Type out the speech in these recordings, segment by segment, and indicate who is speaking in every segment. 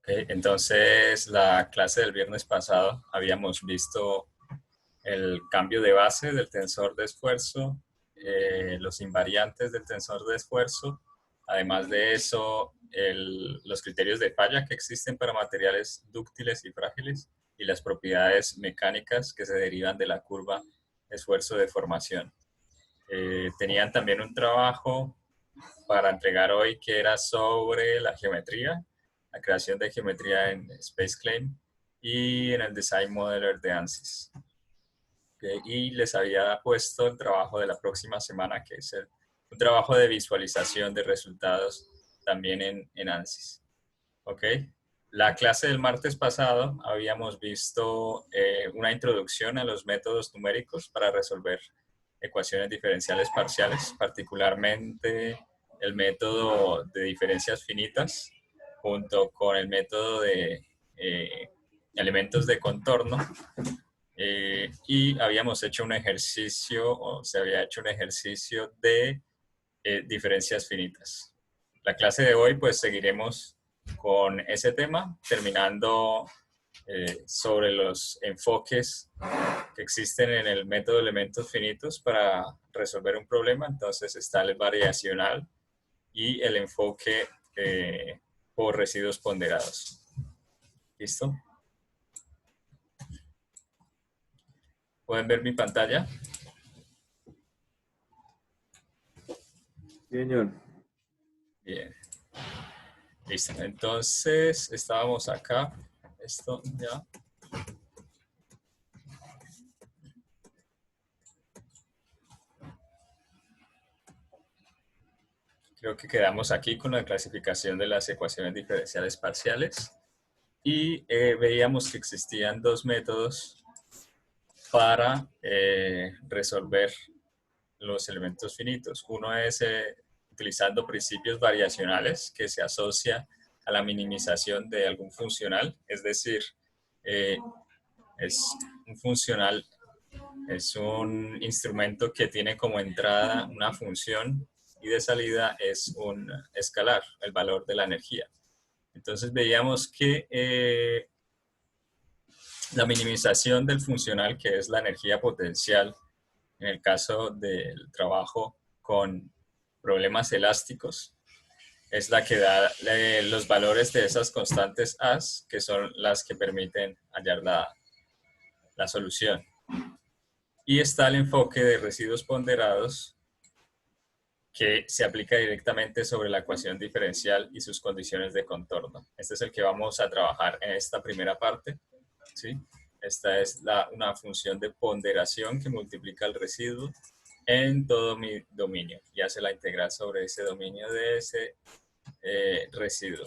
Speaker 1: Ok, entonces la clase del viernes pasado habíamos visto el cambio de base del tensor de esfuerzo, los invariantes del tensor de esfuerzo, además de eso, los criterios de falla que existen para materiales dúctiles y frágiles y las propiedades mecánicas que se derivan de la curva esfuerzo-deformación. Tenían también un trabajo para entregar hoy que era sobre la geometría, la creación de geometría en SpaceClaim y en el Design Modeler de ANSYS. Okay, y les había puesto el trabajo de la próxima semana, que es un trabajo de visualización de resultados también en ANSYS. Okay. La clase del martes pasado habíamos visto una introducción a los métodos numéricos para resolver ecuaciones diferenciales parciales, particularmente el método de diferencias finitas, junto con el método de elementos de contorno. Y habíamos hecho un ejercicio, o se había hecho un ejercicio de diferencias finitas. La clase de hoy, pues seguiremos con ese tema, terminando sobre los enfoques que existen en el método de elementos finitos para resolver un problema. Entonces está el variacional y el enfoque por residuos ponderados. ¿Listo? ¿Pueden ver mi pantalla?
Speaker 2: Señor.
Speaker 1: Bien. Listo. Entonces estábamos acá. Esto ya. Creo que quedamos aquí con la clasificación de las ecuaciones diferenciales parciales y veíamos que existían dos métodos para resolver los elementos finitos. Uno es utilizando principios variacionales que se asocia a la minimización de algún funcional, es decir, es un funcional, es un instrumento que tiene como entrada una función y de salida es un escalar, el valor de la energía. Entonces veíamos que la minimización del funcional, que es la energía potencial, en el caso del trabajo con problemas elásticos, es la que da los valores de esas constantes A, que son las que permiten hallar la solución. Y está el enfoque de residuos ponderados, que se aplica directamente sobre la ecuación diferencial y sus condiciones de contorno. Este es el que vamos a trabajar en esta primera parte, ¿sí? Esta es una función de ponderación que multiplica el residuo en todo mi dominio y hace la integral sobre ese dominio de ese residuo.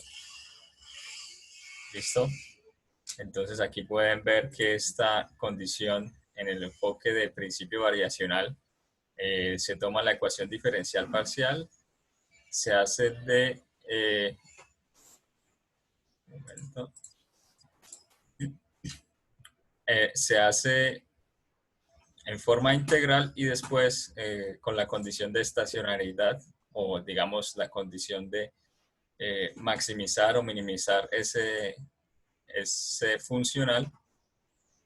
Speaker 1: ¿Listo? Entonces aquí pueden ver que esta condición en el enfoque de principio variacional se toma la ecuación diferencial parcial, se hace de se hace en forma integral y después con la condición de estacionariedad o digamos la condición de maximizar o minimizar ese funcional,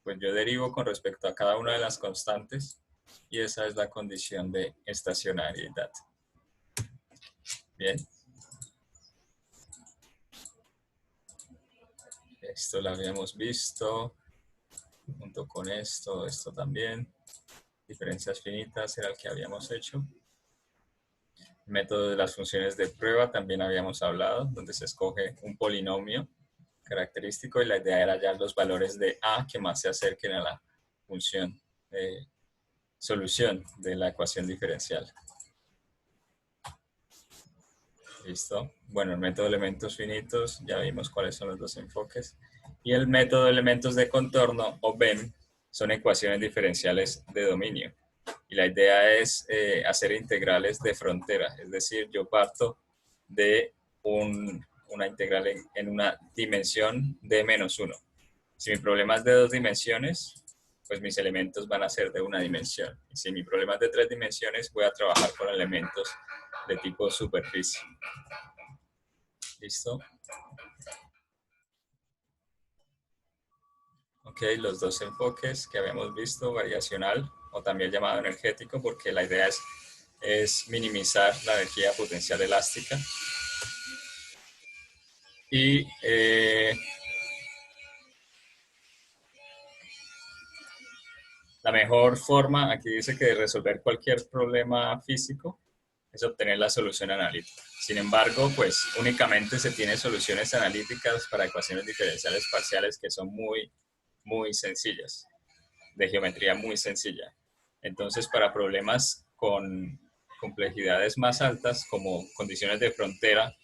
Speaker 1: pues yo derivo con respecto a cada una de las constantes y esa es la condición de estacionariedad. Bien. Esto lo habíamos visto junto con esto también. Diferencias finitas era el que habíamos hecho. Método de las funciones de prueba también habíamos hablado, donde se escoge un polinomio característico y la idea era hallar los valores de A que más se acerquen a la función solución de la ecuación diferencial. ¿Listo? Bueno, el método de elementos finitos, ya vimos cuáles son los dos enfoques. Y el método de elementos de contorno, o BEM, son ecuaciones diferenciales de dominio. Y la idea es hacer integrales de frontera, es decir, yo parto de una integral en una dimensión de -1. Si mi problema es de 2 dimensiones, pues mis elementos van a ser de una dimensión. Y si mi problema es de 3 dimensiones, voy a trabajar con elementos de tipo superficie. ¿Listo? Ok, los dos enfoques que habíamos visto, variacional o también llamado energético, porque la idea es minimizar la energía potencial elástica. Y la mejor forma, aquí dice que de resolver cualquier problema físico es obtener la solución analítica. Sin embargo, pues únicamente se tienen soluciones analíticas para ecuaciones diferenciales parciales que son muy sencillas, de geometría muy sencilla. Entonces, para problemas con complejidades más altas, como condiciones de frontera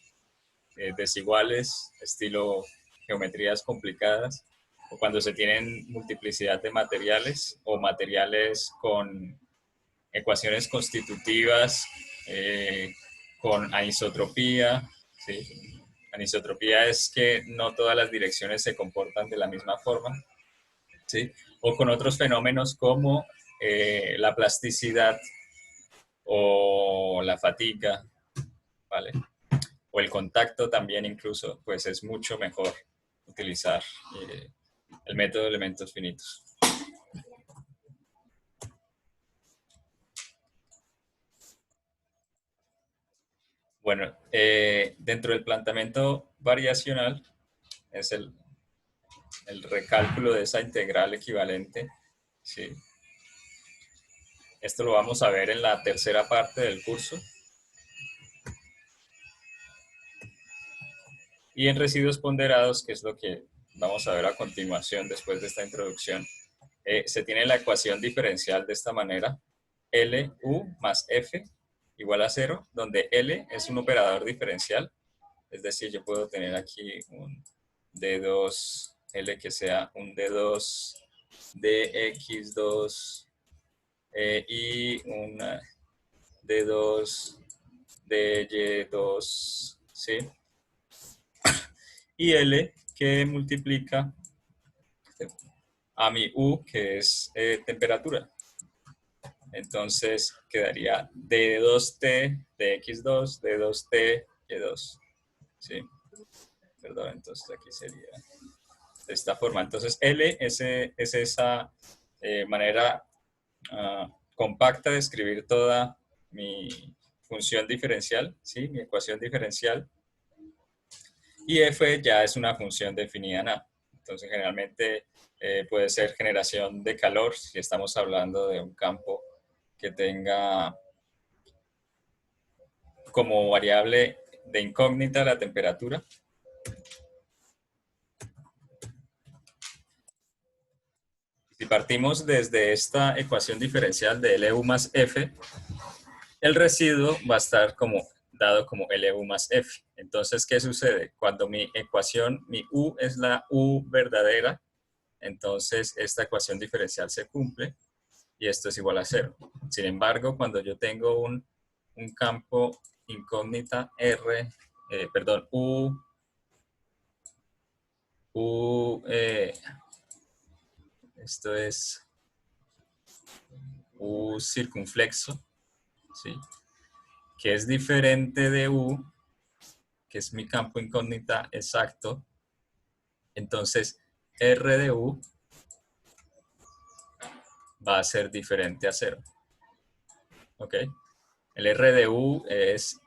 Speaker 1: desiguales, estilo geometrías complicadas, o cuando se tienen multiplicidad de materiales o materiales con ecuaciones constitutivas, con anisotropía, ¿sí? Anisotropía es que no todas las direcciones se comportan de la misma forma, ¿sí? O con otros fenómenos como la plasticidad o la fatiga, ¿vale? O el contacto también incluso, pues es mucho mejor utilizar el método de elementos finitos. Bueno, dentro del planteamiento variacional es el recálculo de esa integral equivalente. ¿Sí? Esto lo vamos a ver en la tercera parte del curso. Y en residuos ponderados, que es lo que vamos a ver a continuación después de esta introducción, se tiene la ecuación diferencial de esta manera, LU más F igual a 0, donde L es un operador diferencial, es decir, yo puedo tener aquí un D2, L que sea un D2, DX2 y un D2, DY2, ¿sí? Y L que multiplica a mi U, que es temperatura. Entonces quedaría D2T, DX2, D2T, Y2. ¿Sí? Perdón, entonces aquí sería de esta forma. Entonces L es esa manera compacta de escribir toda mi función diferencial, ¿sí? Mi ecuación diferencial. Y F ya es una función definida en A. Entonces generalmente puede ser generación de calor si estamos hablando de un campo que tenga como variable de incógnita la temperatura. Si partimos desde esta ecuación diferencial de LU más F, el residuo va a estar como dado como LU más F. Entonces, ¿qué sucede? Cuando mi ecuación, mi U es la U verdadera, entonces esta ecuación diferencial se cumple y esto es igual a 0. Sin embargo, cuando yo tengo un campo incógnita R, perdón, esto es U circunflexo, ¿sí? Que es diferente de U, que es mi campo incógnita exacto. Entonces, R de U va a ser diferente a 0. ¿Ok? El R de U es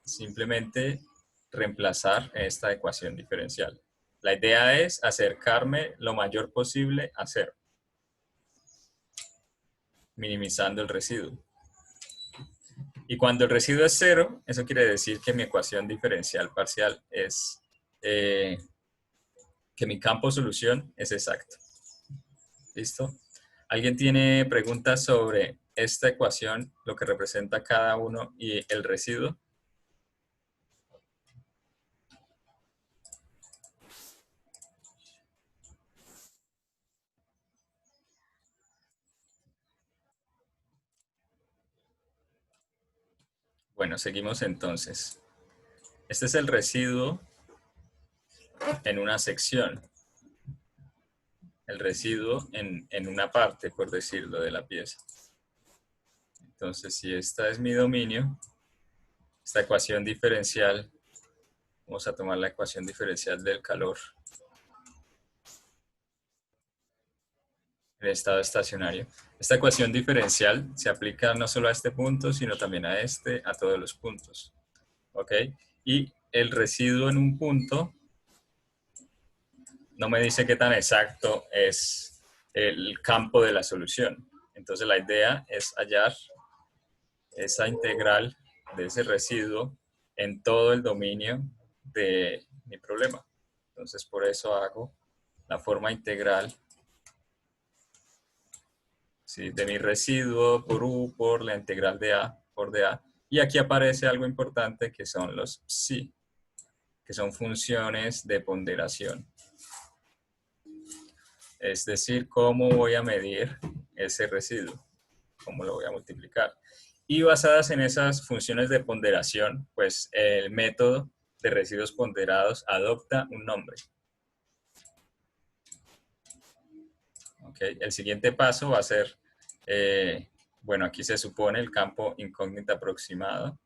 Speaker 1: simplemente reemplazar esta ecuación diferencial. La idea es acercarme lo mayor posible a 0, minimizando el residuo. Y cuando el residuo es 0, eso quiere decir que mi ecuación diferencial parcial es que mi campo solución es exacto. ¿Listo? ¿Alguien tiene preguntas sobre esta ecuación, lo que representa cada uno y el residuo? Bueno, seguimos entonces. Este es el residuo en una sección. El residuo en una parte, por decirlo, de la pieza. Entonces, si esta es mi dominio, esta ecuación diferencial, vamos a tomar la ecuación diferencial del calor. Vamos a tomar la ecuación diferencial del calor. Vamos a tomar la ecuación diferencial del residuo. Vamos a tomar la ecuación diferencial del residuo. Vamos a tomar la ecuación diferencial del residuo. Vamos a tomar la ecuación diferencial del calor. el estado estacionario. Esta ecuación diferencial se aplica no solo a este punto, sino también a este, a todos los puntos. ¿Ok? Y el residuo en un punto no me dice qué tan exacto es el campo de la solución. Entonces la idea es hallar esa integral de ese residuo en todo el dominio de mi problema. Entonces por eso hago la forma integral, ¿sí?, de mi residuo por U por la integral de A por dA. Y aquí aparece algo importante que son los psi, que son funciones de ponderación. Es decir, cómo voy a medir ese residuo, cómo lo voy a multiplicar. Y basadas en esas funciones de ponderación, pues el método de residuos ponderados adopta un nombre. ¿Okay? El siguiente paso va a ser, bueno, aquí se supone el campo incógnita aproximado,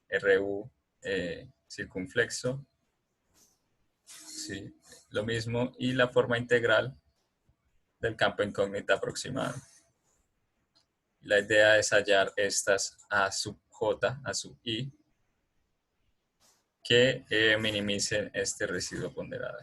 Speaker 1: RU circunflexo, sí, lo mismo, y la forma integral del campo incógnita aproximado. La idea es hallar estas A sub J, A sub I, que minimicen este residuo ponderado.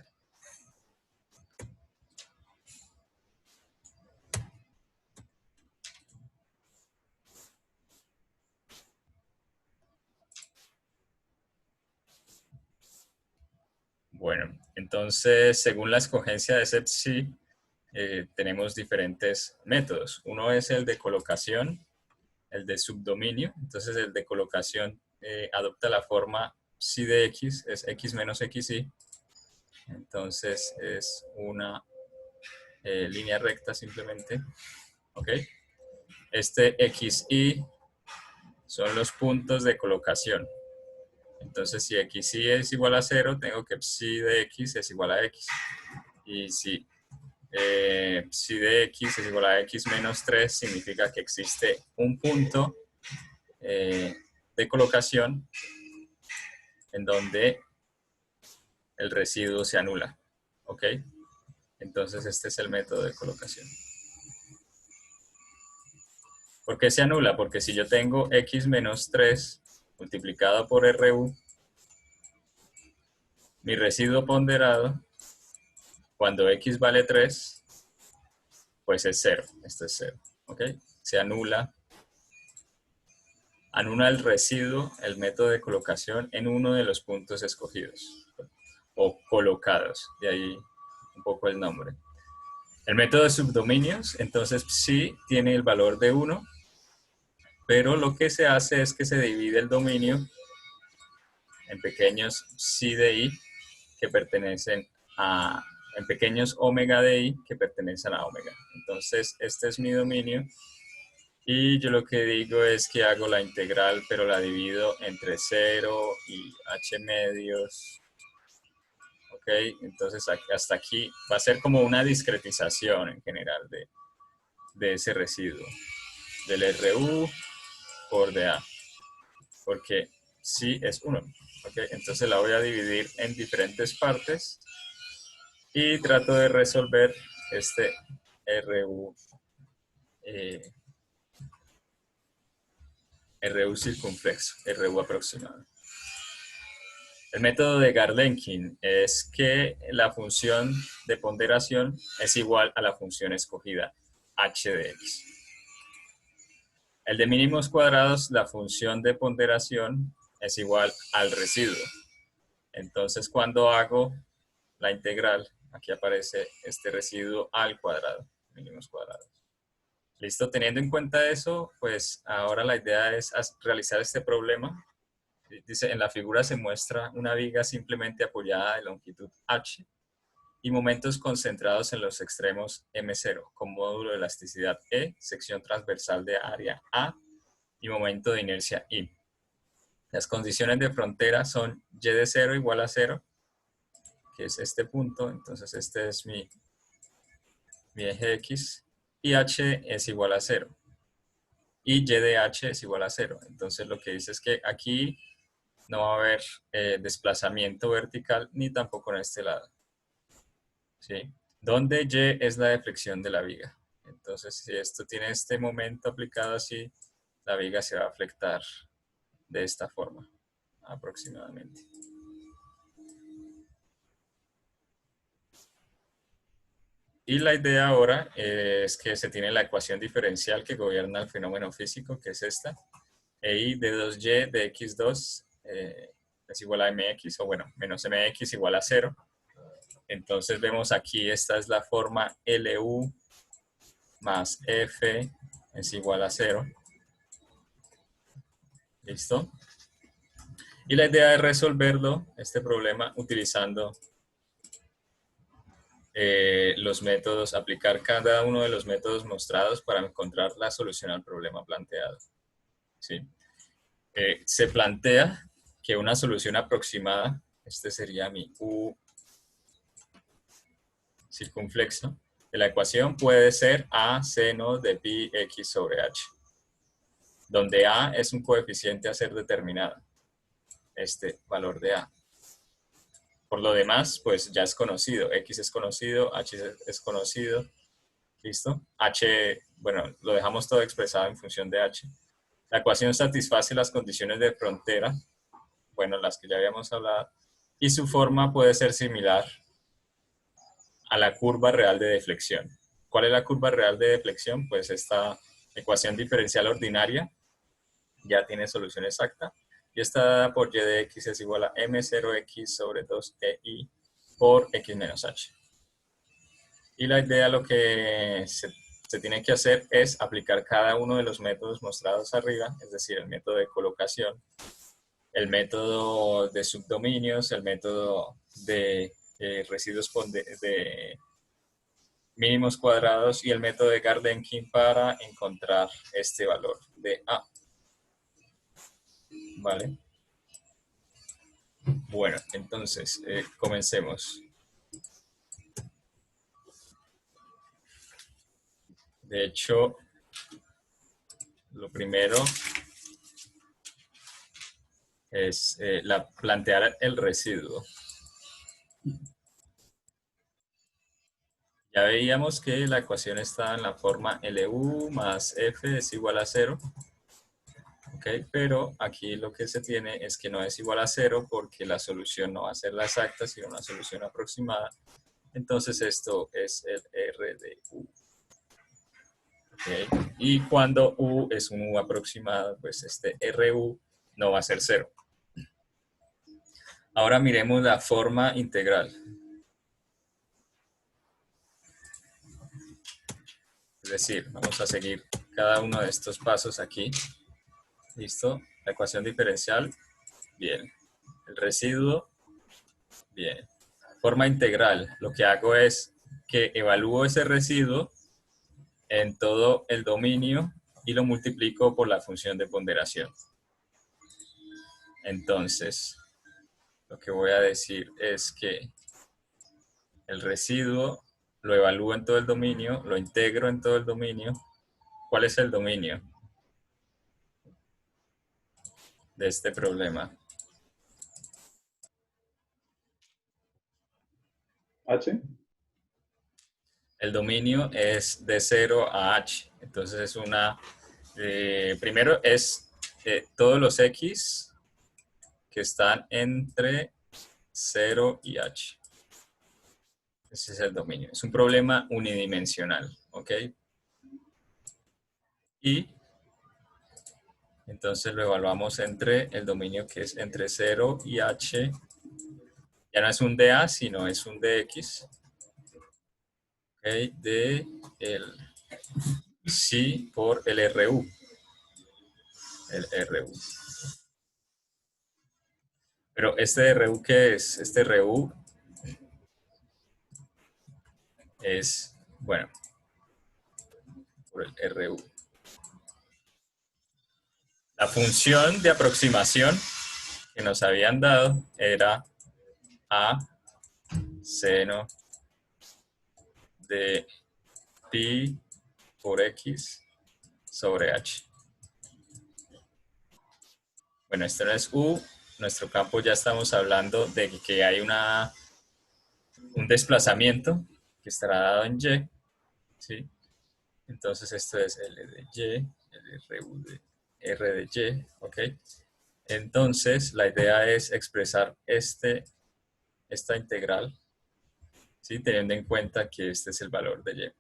Speaker 1: Bueno, entonces, según la escogencia de ese psi, tenemos diferentes métodos. Uno es el de colocación, el de subdominio. Entonces, el de colocación adopta la forma psi de x, es x menos xy. Entonces, es una línea recta simplemente. ¿Ok? Este xy son los puntos de colocación. Entonces, si xy es igual a 0, tengo que psi de x es igual a x. Y si psi de x es igual a x menos 3, significa que existe un punto de colocación en donde el residuo se anula. ¿Ok? Entonces, este es el método de colocación. ¿Por qué se anula? Porque si yo tengo x menos 3 multiplicado por RU, mi residuo ponderado, cuando x vale 3, pues es 0. Esto es 0. ¿Ok? Se anula el residuo, el método de colocación, en uno de los puntos escogidos o colocados. De ahí un poco el nombre. El método de subdominios, entonces sí tiene el valor de 1, pero lo que se hace es que se divide el dominio en pequeños psi de i que pertenecen en pequeños omega de i que pertenecen a omega. Entonces, este es mi dominio y yo lo que digo es que hago la integral, pero la divido entre 0 y h medios. Ok, entonces hasta aquí va a ser como una discretización en general de ese residuo, del RU por dA, porque sí es 1. Okay, entonces la voy a dividir en diferentes partes y trato de resolver este RU, RU circunflexo, RU aproximado. El método de Gardenkin es que la función de ponderación es igual a la función escogida, h de x. El de mínimos cuadrados, la función de ponderación es igual al residuo. Entonces, cuando hago la integral, aquí aparece este residuo al cuadrado, mínimos cuadrados. Listo, teniendo en cuenta eso, pues ahora la idea es realizar este problema. Dice, en la figura se muestra una viga simplemente apoyada de longitud h y momentos concentrados en los extremos M0, con módulo de elasticidad E, sección transversal de área A y momento de inercia I. Las condiciones de frontera son y de 0 igual a 0, que es este punto, entonces este es mi eje X, y h es igual a 0. Y y de h es igual a 0. Entonces lo que dice es que aquí no va a haber desplazamiento vertical ni tampoco en este lado. ¿Sí? Donde y es la deflexión de la viga. Entonces, si esto tiene este momento aplicado así, la viga se va a flectar de esta forma, aproximadamente. Y la idea ahora es que se tiene la ecuación diferencial que gobierna el fenómeno físico, que es esta. EI de 2y de x2 es igual a mx, o bueno, menos mx igual a 0. Entonces vemos aquí, esta es la forma LU más F es igual a 0. ¿Listo? Y la idea es resolverlo, este problema, utilizando los métodos, aplicar cada uno de los métodos mostrados para encontrar la solución al problema planteado. ¿Sí? Se plantea que una solución aproximada, este sería mi U circunflexo, de la ecuación puede ser A seno de pi x sobre h, donde A es un coeficiente a ser determinado, este valor de A. Por lo demás, pues ya es conocido, x es conocido, h es conocido, ¿listo? H, bueno, lo dejamos todo expresado en función de h. La ecuación satisface las condiciones de frontera, bueno, las que ya habíamos hablado, y su forma puede ser similar a la curva real de deflexión. ¿Cuál es la curva real de deflexión? Pues esta ecuación diferencial ordinaria ya tiene solución exacta y está dada por y de x es igual a m0x sobre 2ei por x menos h. Y la idea, lo que se tiene que hacer es aplicar cada uno de los métodos mostrados arriba, es decir, el método de colocación, el método de subdominios, el método de residuos de mínimos cuadrados y el método de Gardenkin para encontrar este valor de A. ¿Vale? Bueno, entonces, comencemos. De hecho, lo primero es plantear el residuo. Ya veíamos que la ecuación está en la forma LU más F es igual a 0. ¿Okay? Pero aquí lo que se tiene es que no es igual a 0 porque la solución no va a ser la exacta, sino una solución aproximada. Entonces esto es el R de U. ¿Okay? Y cuando U es un U aproximado, pues este RU no va a ser 0. Ahora miremos la forma integral. Es decir, vamos a seguir cada uno de estos pasos aquí. ¿Listo? La ecuación diferencial, bien. El residuo, bien. Forma integral, lo que hago es que evalúo ese residuo en todo el dominio y lo multiplico por la función de ponderación. Entonces, lo que voy a decir es que el residuo lo evalúo en todo el dominio, lo integro en todo el dominio. ¿Cuál es el dominio de este problema?
Speaker 2: H.
Speaker 1: El dominio es de 0 a h. Entonces es una... primero es todos los x que están entre 0 y h. Ese es el dominio. Es un problema unidimensional, ¿ok? Y entonces lo evaluamos entre el dominio que es entre 0 y h. Ya no es un dA, sino es un dx. ¿Ok? De el psi por el RU. El RU. Pero este RU, ¿qué es? Este RU es, bueno, por el RU. La función de aproximación que nos habían dado era A seno de pi por x sobre h. Bueno, esto no es U. Nuestro campo ya estamos hablando de que hay un desplazamiento que estará dado en y, ¿sí? Entonces esto es L de Y, R de Y, ¿ok? Entonces la idea es expresar esta integral, ¿sí? Teniendo en cuenta que este es el valor de Y.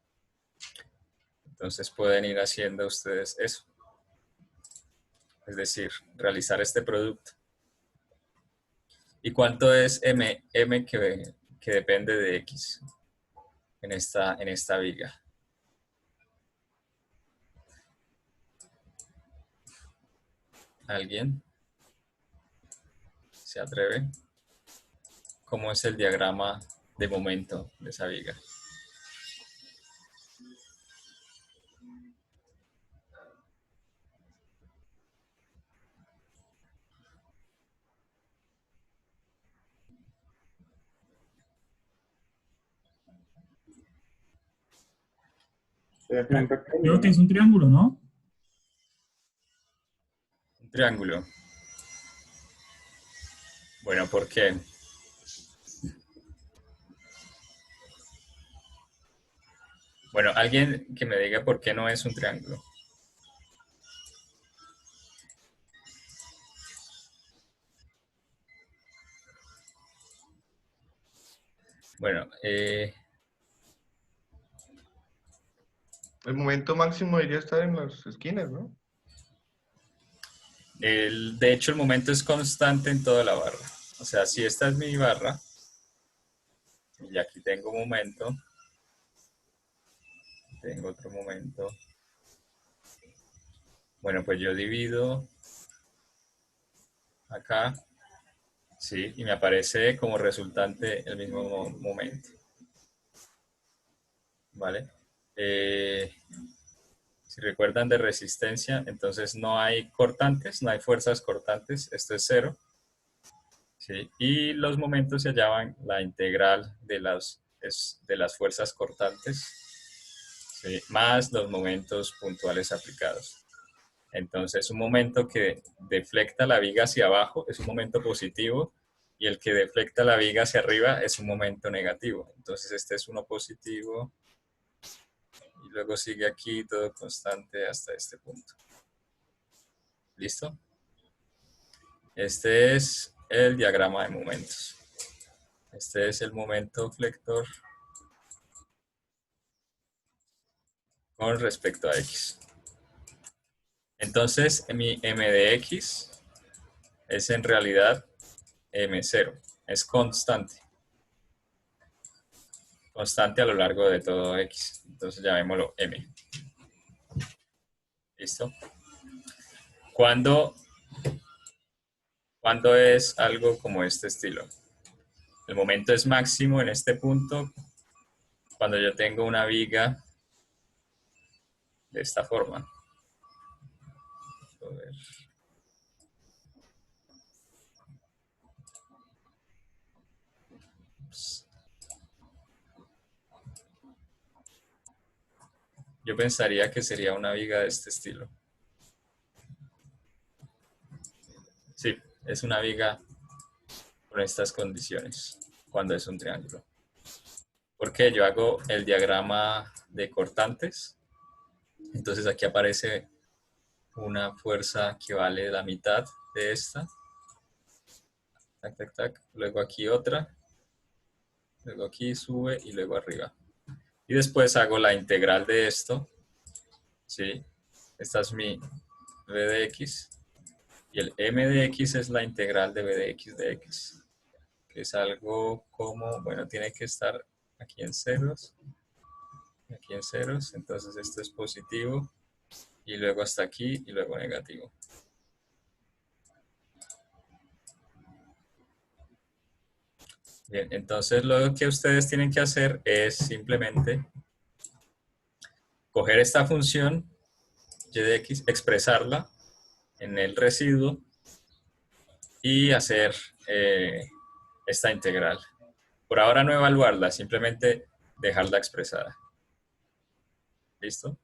Speaker 1: Entonces pueden ir haciendo ustedes eso. Es decir, realizar este producto. ¿Y cuánto es M que depende de X en esta viga? ¿Alguien se atreve? ¿Cómo es el diagrama de momento de esa viga?
Speaker 2: Es un
Speaker 3: Creo
Speaker 2: rectángulo,
Speaker 3: que es
Speaker 2: ¿no?
Speaker 3: un triángulo, ¿no?
Speaker 1: Un triángulo. Bueno, ¿por qué? Bueno, alguien que me diga por qué no es un triángulo. Bueno,
Speaker 2: El momento máximo debería estar en las esquinas, ¿no?
Speaker 1: de hecho el momento es constante en toda la barra. O sea, si esta es mi barra, y aquí tengo un momento, tengo otro momento. Bueno, pues yo divido acá, sí, y me aparece como resultante el mismo momento, ¿vale? Eh, si recuerdan de resistencia, entonces no hay cortantes, no hay fuerzas cortantes, esto es cero, ¿sí? Y los momentos se hallaban la integral de las fuerzas cortantes, ¿sí? Más los momentos puntuales aplicados. Entonces, un momento que deflecta la viga hacia abajo es un momento positivo y el que deflecta la viga hacia arriba es un momento negativo. Entonces, este es uno positivo y luego sigue aquí todo constante hasta este punto. ¿Listo? Este es el diagrama de momentos. Este es el momento flector con respecto a X. Entonces, mi M de X es en realidad M0, es constante. Constante a lo largo de todo X. Entonces llamémoslo M. ¿Listo? ¿Cuándo, ¿Cuándo es algo como este estilo? El momento es máximo en este punto cuando yo tengo una viga de esta forma. A ver. Yo pensaría que sería una viga de este estilo. Sí, es una viga con estas condiciones cuando es un triángulo. Porque yo hago el diagrama de cortantes. Entonces aquí aparece una fuerza que vale la mitad de esta. Tac, tac, tac. Luego aquí otra. Luego aquí sube y luego arriba. Y después hago la integral de esto. ¿Sí? Esta es mi v de x. Y el m de x es la integral de x. Que es algo como, bueno, tiene que estar aquí en ceros. Aquí en ceros. Entonces esto es positivo. Y luego hasta aquí y luego negativo. Bien, entonces lo que ustedes tienen que hacer es simplemente coger esta función y de x, expresarla en el residuo y hacer esta integral. Por ahora no evaluarla, simplemente dejarla expresada. ¿Listo?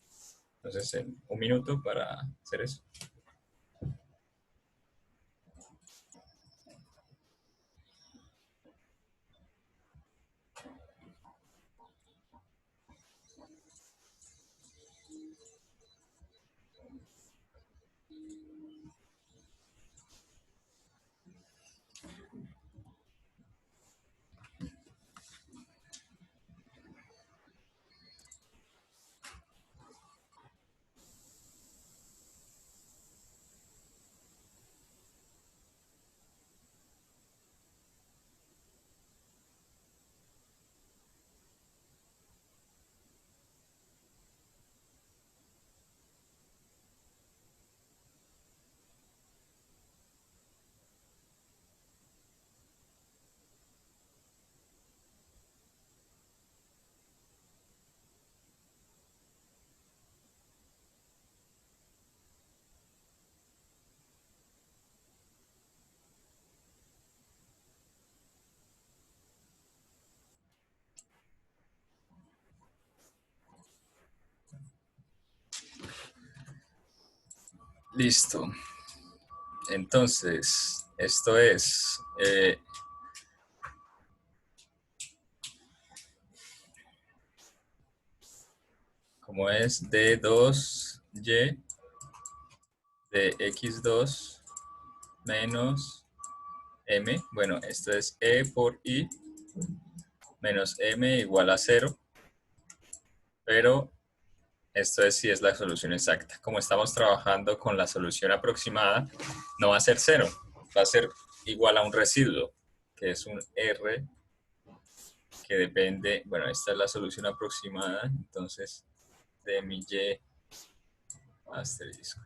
Speaker 1: Entonces, en un minuto para hacer eso. Listo. Entonces, esto es como es D2Y de X2 menos M. Bueno, esto es E por I menos M igual a 0, pero esto es si es la solución exacta. Como estamos trabajando con la solución aproximada, no va a ser 0, va a ser igual a un residuo, que es un R que depende, bueno, esta es la solución aproximada, entonces de mi Y asterisco.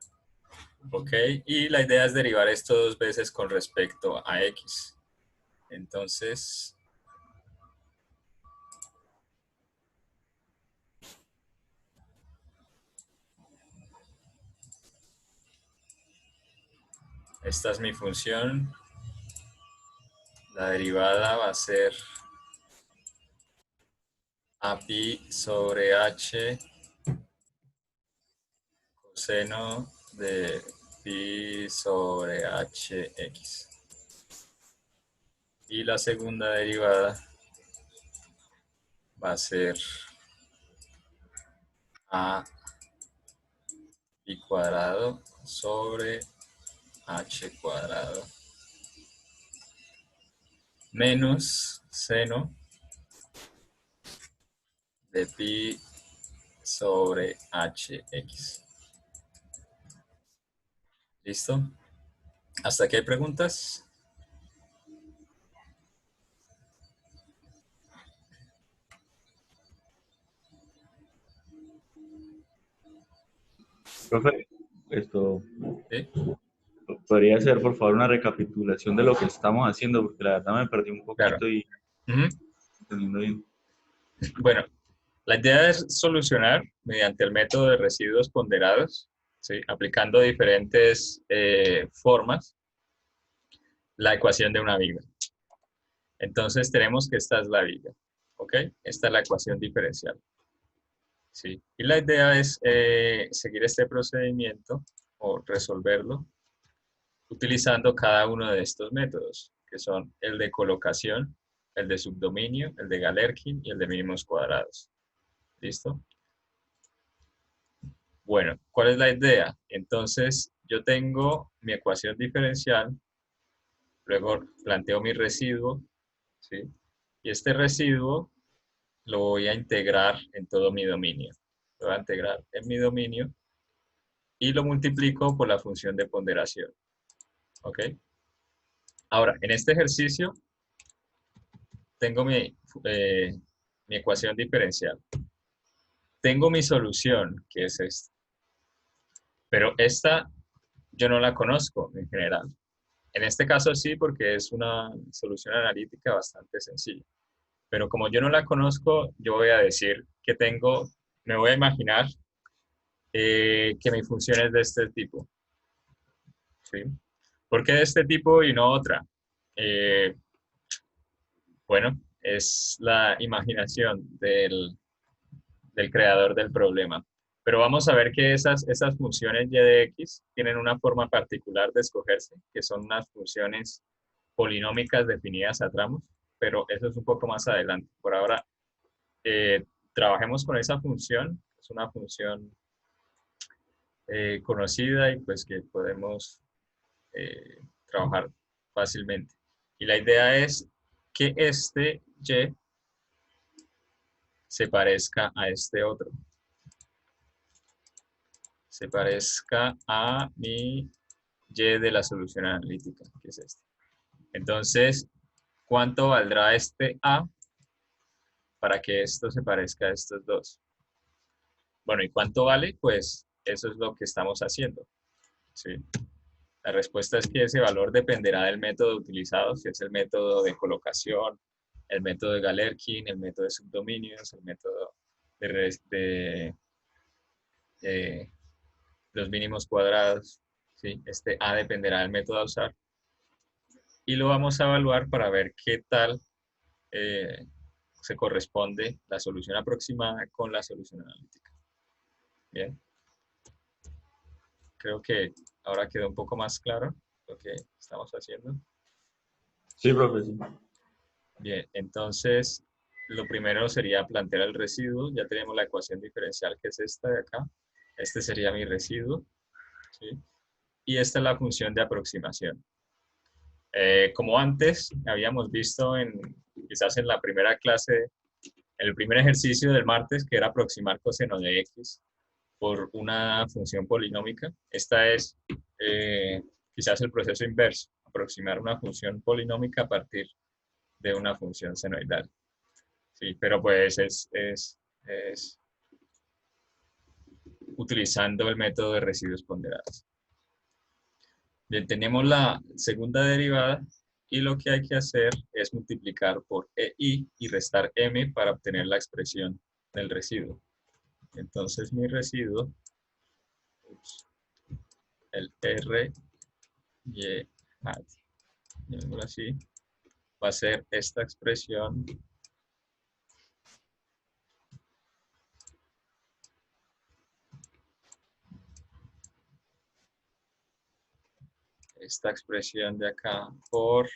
Speaker 1: Ok, y la idea es derivar esto dos veces con respecto a X. Entonces, esta es mi función. La derivada va a ser a pi sobre h coseno de pi sobre hx. Y la segunda derivada va a ser a pi cuadrado sobre h cuadrado menos seno de pi sobre hx. ¿Listo? ¿Hasta aquí hay preguntas?
Speaker 3: Profe, esto
Speaker 1: ¿Sí?
Speaker 3: podría ser por favor una recapitulación de lo que estamos haciendo, porque la verdad me perdí un
Speaker 1: Claro.
Speaker 3: poquito y
Speaker 1: Ujú.
Speaker 3: entendiendo bien.
Speaker 1: Bueno, la idea es solucionar mediante el método de residuos ponderados, ¿sí? Aplicando diferentes formas la ecuación de una viga. Entonces tenemos que esta es la viga, ¿ok? Esta es la ecuación diferencial, ¿sí? Y la idea es seguir este procedimiento o resolverlo utilizando cada uno de estos métodos, que son el de colocación, el de subdominio, el de Galerkin y el de mínimos cuadrados. ¿Listo? Bueno, ¿cuál es la idea? Entonces, yo tengo mi ecuación diferencial, luego planteo mi residuo, ¿sí? Y este residuo lo voy a integrar en todo mi dominio. Lo voy a integrar en mi dominio y lo multiplico por la función de ponderación, ¿ok? Ahora, en este ejercicio tengo mi ecuación diferencial. Tengo mi solución, que es esta. Pero esta yo no la conozco en general. En este caso sí, porque es una solución analítica bastante sencilla. Pero como yo no la conozco, yo voy a decir que tengo, me voy a imaginar que mi función es de este tipo. ¿Sí? ¿Por qué de este tipo y no otra? Eh, bueno, es la imaginación del creador del problema. Pero vamos a ver que esas funciones y de x tienen una forma particular de escogerse, que son unas funciones polinómicas definidas a tramos, pero eso es un poco más adelante. Por ahora, trabajemos con esa función, es una función conocida y pues que podemos trabajar fácilmente. Y la idea es que este y se parezca a este otro. Se parezca a mi y de la solución analítica, que es este. Entonces, ¿cuánto valdrá este a para que esto se parezca a estos dos? Bueno, ¿y cuánto vale? Pues eso es lo que estamos haciendo. ¿Sí? La respuesta es que ese valor dependerá del método utilizado, si es el método de colocación, el método de Galerkin, el método de subdominios, el método de los mínimos cuadrados. ¿Sí? Este a dependerá del método a usar. Y lo vamos a evaluar para ver qué tal eh, se corresponde la solución aproximada con la solución analítica. Bien, creo que Ahora quedó un poco más claro lo que estamos haciendo.
Speaker 3: Sí, profe, sí.
Speaker 1: Bien, entonces lo primero sería plantear el residuo. Ya tenemos la ecuación diferencial que es esta de acá. Este sería mi residuo, ¿sí? Y esta es la función de aproximación. Como antes habíamos visto quizás en la primera clase, el primer ejercicio del martes, que era aproximar coseno de x por una función polinómica. Esta es quizás el proceso inverso, aproximar una función polinómica a partir de una función senoidal. Sí, pero pues es utilizando el método de residuos ponderados. Bien, tenemos la segunda derivada y lo que hay que hacer es multiplicar por EI y restar M para obtener la expresión del residuo. Entonces mi residuo, el R, Y, hat, llamémoslo así, va a ser esta expresión de acá por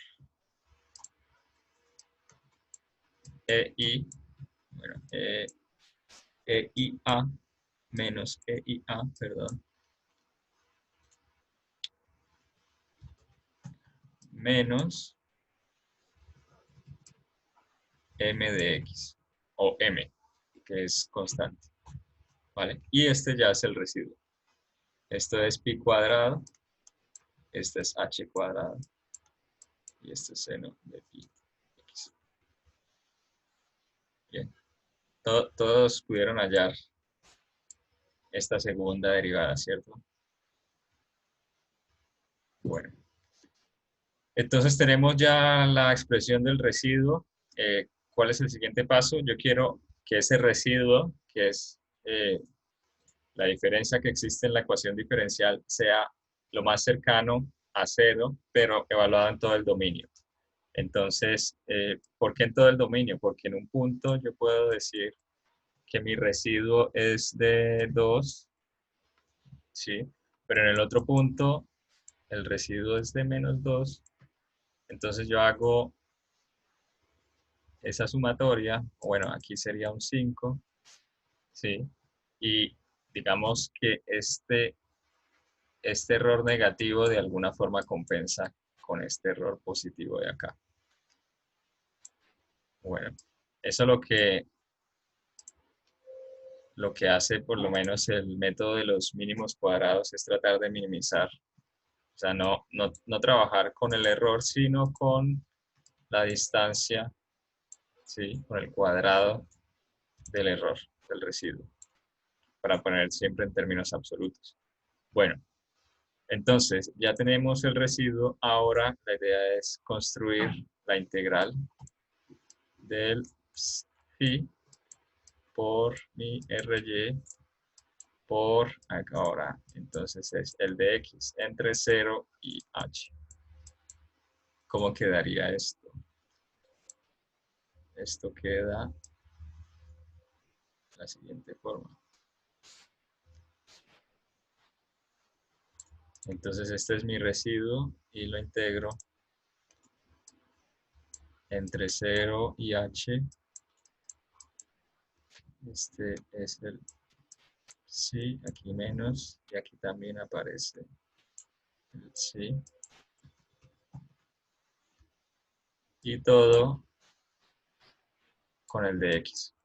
Speaker 1: EI, bueno, EIA menos EIA, perdón, menos M de X, o M, que es constante, ¿vale? Y este ya es el residuo. Esto es pi cuadrado, este es h cuadrado, y este es seno de pi x. Bien, todos pudieron hallar esta segunda derivada, ¿cierto? Bueno, entonces tenemos ya la expresión del residuo. ¿Cuál es el siguiente paso? Yo quiero que ese residuo, que es la diferencia que existe en la ecuación diferencial, sea lo más cercano a cero, pero evaluado en todo el dominio. Entonces, ¿por qué en todo el dominio? Porque en un punto yo puedo decir que mi residuo es de 2, ¿sí? Pero en el otro punto el residuo es de menos 2. Entonces yo hago esa sumatoria, bueno, aquí sería un 5, ¿sí? Y digamos que este error negativo de alguna forma compensa con este error positivo de acá. Bueno, eso es lo que hace por lo menos el método de los mínimos cuadrados, es tratar de minimizar. O sea, no trabajar con el error, sino con la distancia, ¿sí? Con el cuadrado del error, del residuo, para poner siempre en términos absolutos. Bueno, entonces ya tenemos el residuo. Ahora la idea es construir la integral del phi por mi ry por acá ahora. Entonces es el de x entre 0 y h. ¿Cómo quedaría esto? Esto queda de la siguiente forma. Entonces este es mi residuo y lo integro entre 0 y h. Este es el sí, aquí menos, y aquí también aparece el sí. Y todo con el de x.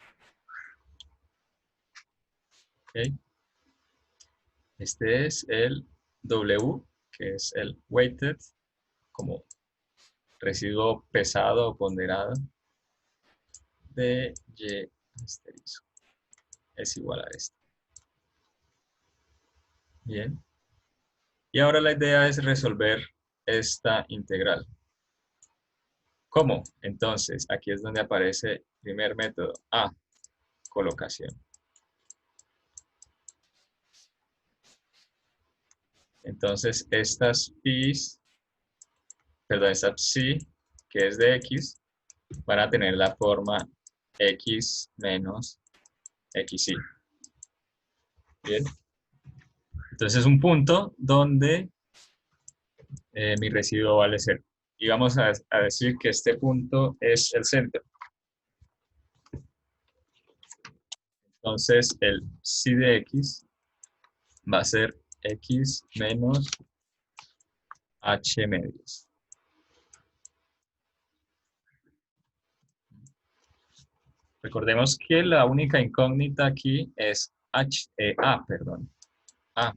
Speaker 1: ¿Ok? Este es el W, que es el weighted, como residuo pesado o ponderado de y asterisco. Es igual a esto. Bien. Y ahora la idea es resolver esta integral. ¿Cómo? Entonces, aquí es donde aparece el primer método. A, colocación. Entonces, estas p's, perdón, esta psi, que es de x, van a tener la forma x menos xy. Bien. Entonces, es un punto donde mi residuo vale 0. Y vamos a decir que este punto es el centro. Entonces, el psi de x va a ser x menos h medios. Recordemos que la única incógnita aquí es A, perdón. A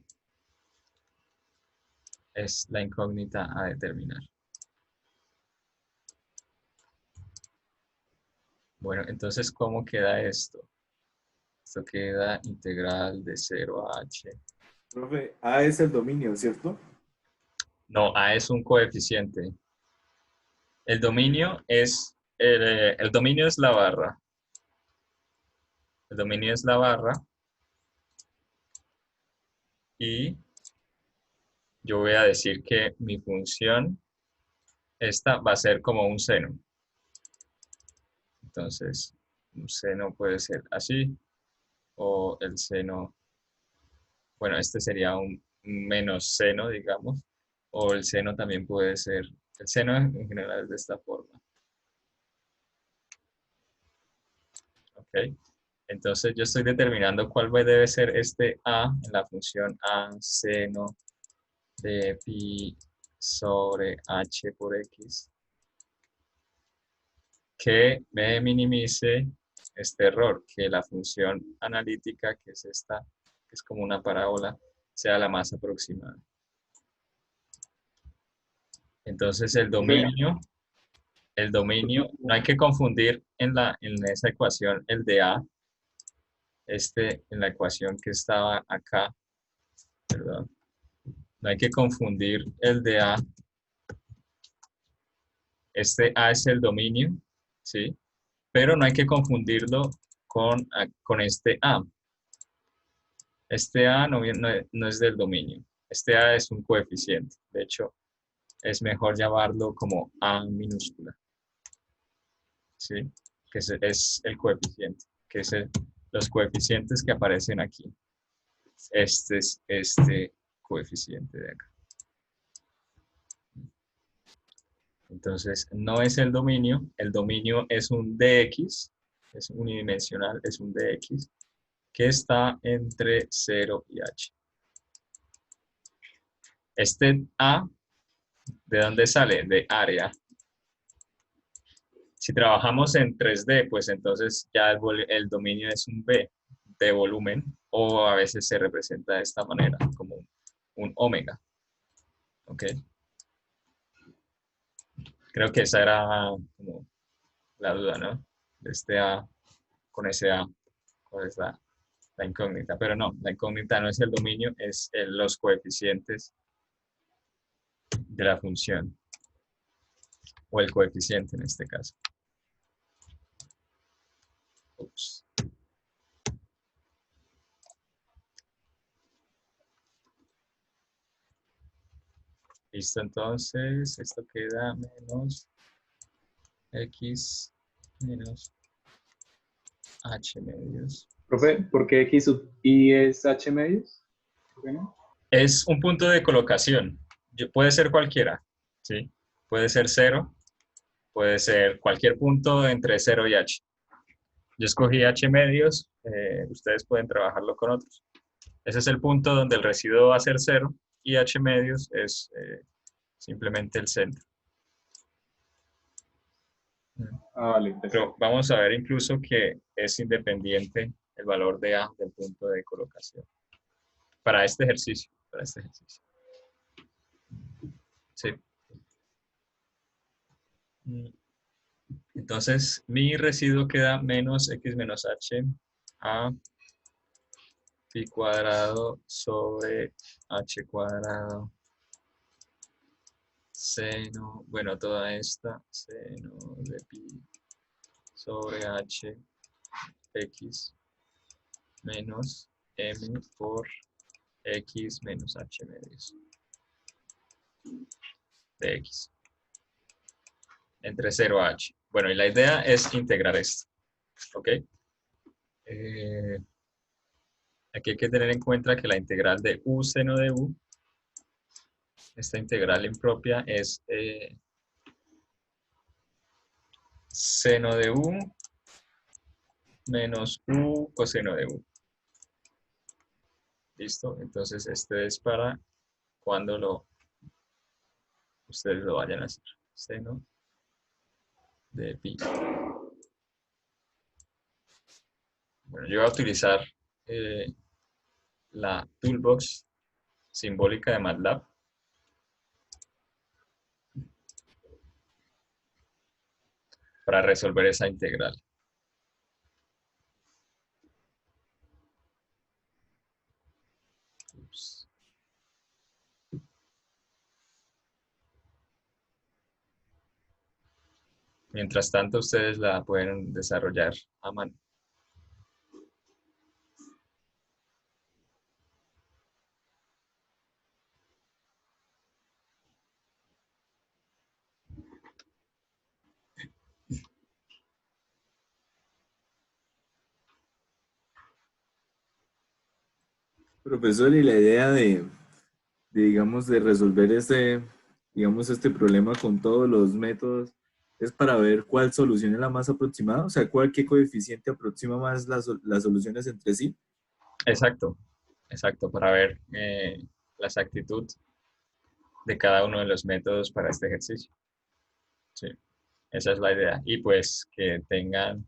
Speaker 1: es la incógnita a determinar. Bueno, entonces, ¿cómo queda esto? Esto queda integral de 0 a h.
Speaker 4: Profe, A es el dominio, ¿cierto?
Speaker 1: No, a es un coeficiente. El dominio es la barra. El dominio es la barra. Y yo voy a decir que mi función, esta va a ser como un seno. Entonces, un seno puede ser así, o el seno, bueno, este sería un menos seno, digamos, o el seno también puede ser, el seno en general es de esta forma. ¿Ok? Entonces yo estoy determinando cuál debe ser este a en la función a seno de pi sobre h por x, que me minimice este error, que la función analítica, que es esta, que es como una parábola, sea la más aproximada. Entonces el dominio, no hay que confundir en esa ecuación el de a, en la ecuación que estaba acá, perdón, no hay que confundir el de a, este a es el dominio, ¿sí? Pero no hay que confundirlo con este a. Este a no es del dominio, este a es un coeficiente, de hecho es mejor llamarlo como a minúscula, ¿sí? Que es el coeficiente, que es los coeficientes que aparecen aquí. Este es este coeficiente de acá. Entonces, no es el dominio es un dx, es unidimensional, es un dx, que está entre 0 y h. Este a, ¿de dónde sale? De área. Si trabajamos en 3D, pues entonces ya el dominio es un b de volumen, o a veces se representa de esta manera, como un omega. ¿Ok? Creo que esa era como la duda, ¿no? De este a con ese a, ¿cuál es la incógnita? Pero no, la incógnita no es el dominio, es los coeficientes de la función, o el coeficiente en este caso. Ups. Listo, entonces esto queda menos x menos h medios.
Speaker 4: Profe, ¿por qué X sub I es H medios? Bueno,
Speaker 1: Es un punto de colocación. Puede ser cualquiera, ¿sí? Puede ser 0, puede ser cualquier punto entre 0 y h. Yo escogí h medios, ustedes pueden trabajarlo con otros. Ese es el punto donde el residuo va a ser 0 y h medios es simplemente el centro.
Speaker 4: vale,
Speaker 1: Pero vamos a ver incluso que es independiente el valor de A del punto de colocación. Para este ejercicio. Sí. Entonces, mi residuo queda menos x menos h a pi cuadrado sobre h cuadrado seno, bueno, toda esta seno de pi sobre h x menos m por x menos h medios de x entre 0 a h. Bueno, y la idea es integrar esto, ¿ok? Aquí hay que tener en cuenta que la integral de u seno de u esta integral impropia es seno de u menos u coseno de u. ¿Listo? Entonces, este es para cuando ustedes lo vayan a hacer. Seno de pi. Bueno, yo voy a utilizar la toolbox simbólica de MATLAB. Para resolver esa integral. Ups. Mientras tanto, ustedes la pueden desarrollar a mano.
Speaker 5: Profesor, y la idea digamos, de resolver digamos, este problema con todos los métodos es para ver cuál solución es la más aproximada, o sea, qué coeficiente aproxima más las soluciones entre sí.
Speaker 1: Exacto, exacto, para ver la exactitud de cada uno de los métodos para este ejercicio. Sí, esa es la idea. Y pues que tengan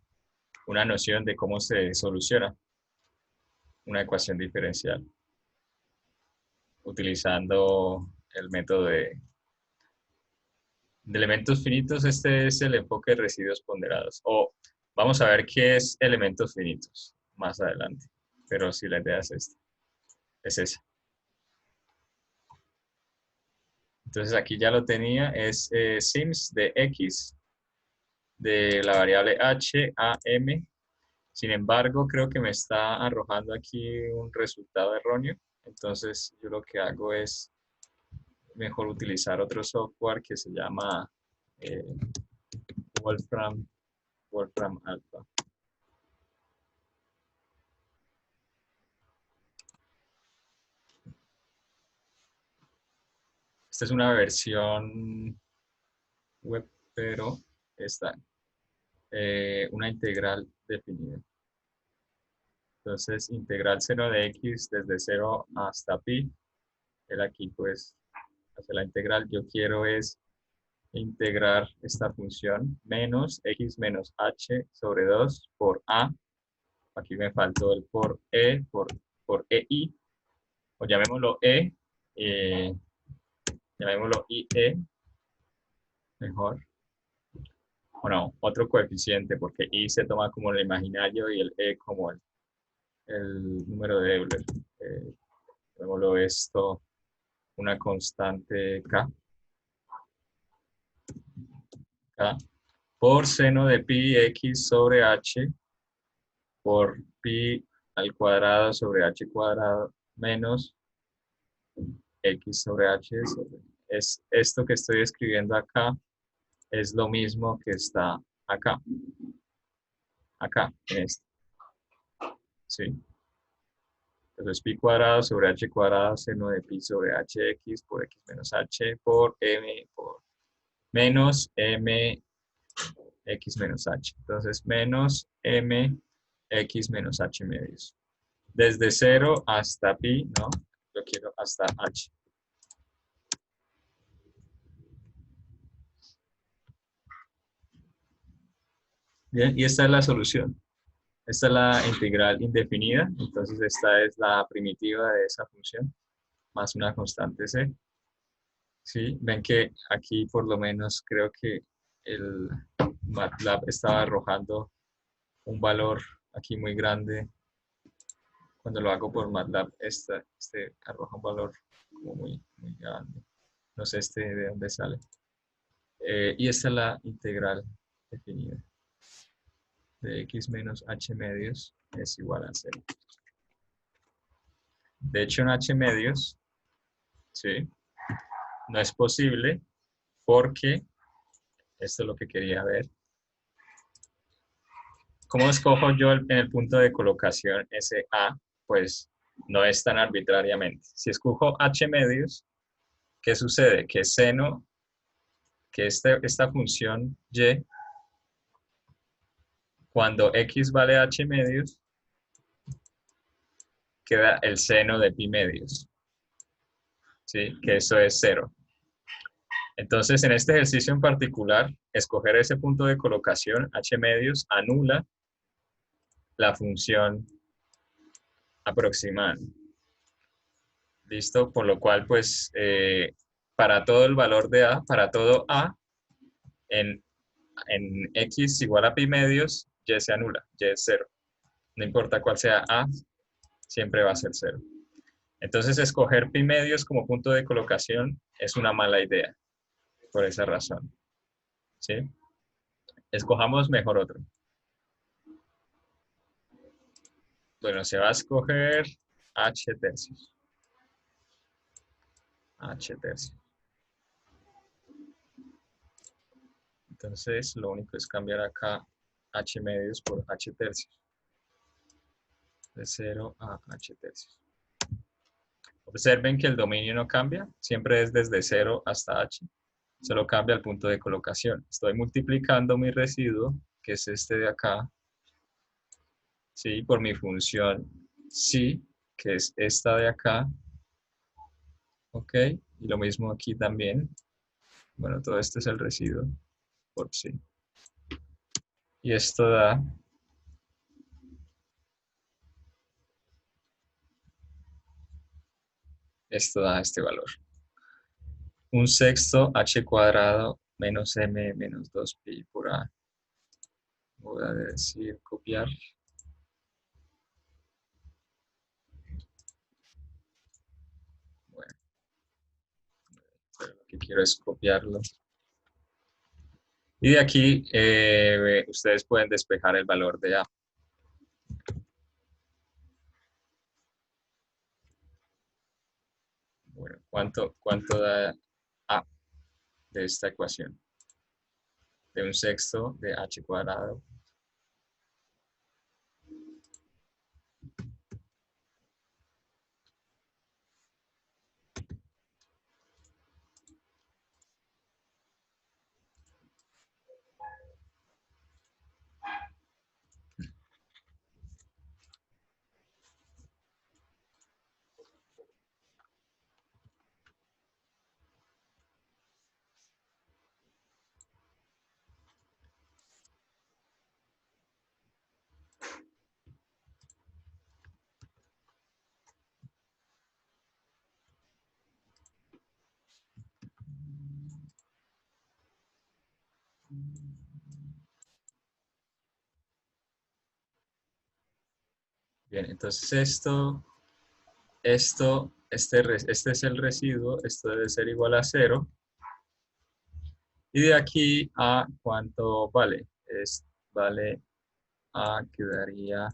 Speaker 1: una noción de cómo se soluciona una ecuación diferencial utilizando el método de elementos finitos. Este es el enfoque de residuos ponderados. O vamos a ver qué es elementos finitos más adelante. Pero sí, la idea es esta. Es esa. Entonces aquí ya lo tenía. Es sims de x de la variable h a m. Sin embargo, creo que me está arrojando aquí un resultado erróneo. Entonces yo lo que hago es mejor utilizar otro software que se llama Wolfram Alpha. Esta es una versión web, pero está una integral definida. Entonces, integral seno de x desde 0 hasta pi. Él aquí pues hace la integral. Yo quiero es integrar esta función menos x menos h sobre 2 por a. Aquí me faltó el por e, por ei, o llamémoslo llamémoslo ie, mejor. O no, otro coeficiente, porque i se toma como el imaginario y el e como el número de Euler. Llamémoslo esto una constante k. Por seno de pi x sobre h por pi al cuadrado sobre h cuadrado menos x sobre h. Es esto que estoy escribiendo acá, es lo mismo que está acá. Acá, en este. ¿Sí? Entonces pi cuadrado sobre h cuadrado seno de pi sobre hx por x menos h por m por menos m x menos h. Entonces menos m x menos h medios. Desde 0 hasta pi, ¿no? Yo quiero hasta h. Bien, y esta es la solución. Esta es la integral indefinida. Entonces esta es la primitiva de esa función, más una constante c. ¿Sí? Ven que aquí por lo menos creo que el MATLAB estaba arrojando un valor aquí muy grande. Cuando lo hago por MATLAB, este arroja un valor como muy grande. No sé de dónde sale. Y esta es la integral definida. De x menos h medios es igual a 0. De hecho, en h medios, ¿sí? No es posible porque, esto es lo que quería ver. ¿Cómo escojo yo en el punto de colocación ese a? Pues no es tan arbitrariamente. Si escojo h medios, ¿qué sucede? Que seno, que esta función y, cuando x vale h medios, queda el seno de pi medios, ¿sí? Que eso es 0. Entonces, en este ejercicio en particular, escoger ese punto de colocación, h medios, anula la función aproximada. ¿Listo? Por lo cual, pues, para todo el valor de a, para todo a, en x igual a pi medios, y se anula, y es 0. No importa cuál sea a, siempre va a ser 0. Entonces, escoger pi medios como punto de colocación es una mala idea, por esa razón. ¿Sí? Escojamos mejor otro. Bueno, se va a escoger h tercios. H tercios. Entonces, lo único es cambiar acá h medios por h tercios. De 0 a h tercios. Observen que el dominio no cambia, siempre es desde 0 hasta h. Solo cambia el punto de colocación. Estoy multiplicando mi residuo, que es este de acá, ¿sí? Por mi función psi, que es esta de acá. ¿Ok? Y lo mismo aquí también. Bueno, todo esto es el residuo por psi. Y esto da este valor. 1/6 h cuadrado menos m menos 2pi por a. Voy a decir copiar. Bueno, lo que quiero es copiarlo. Y de aquí ustedes pueden despejar el valor de a. Bueno, ¿cuánto da a de esta ecuación? De 1/6 de h cuadrado. Bien, entonces este es el residuo, esto debe ser igual a 0. Y de aquí a ¿cuánto vale? Vale a, quedaría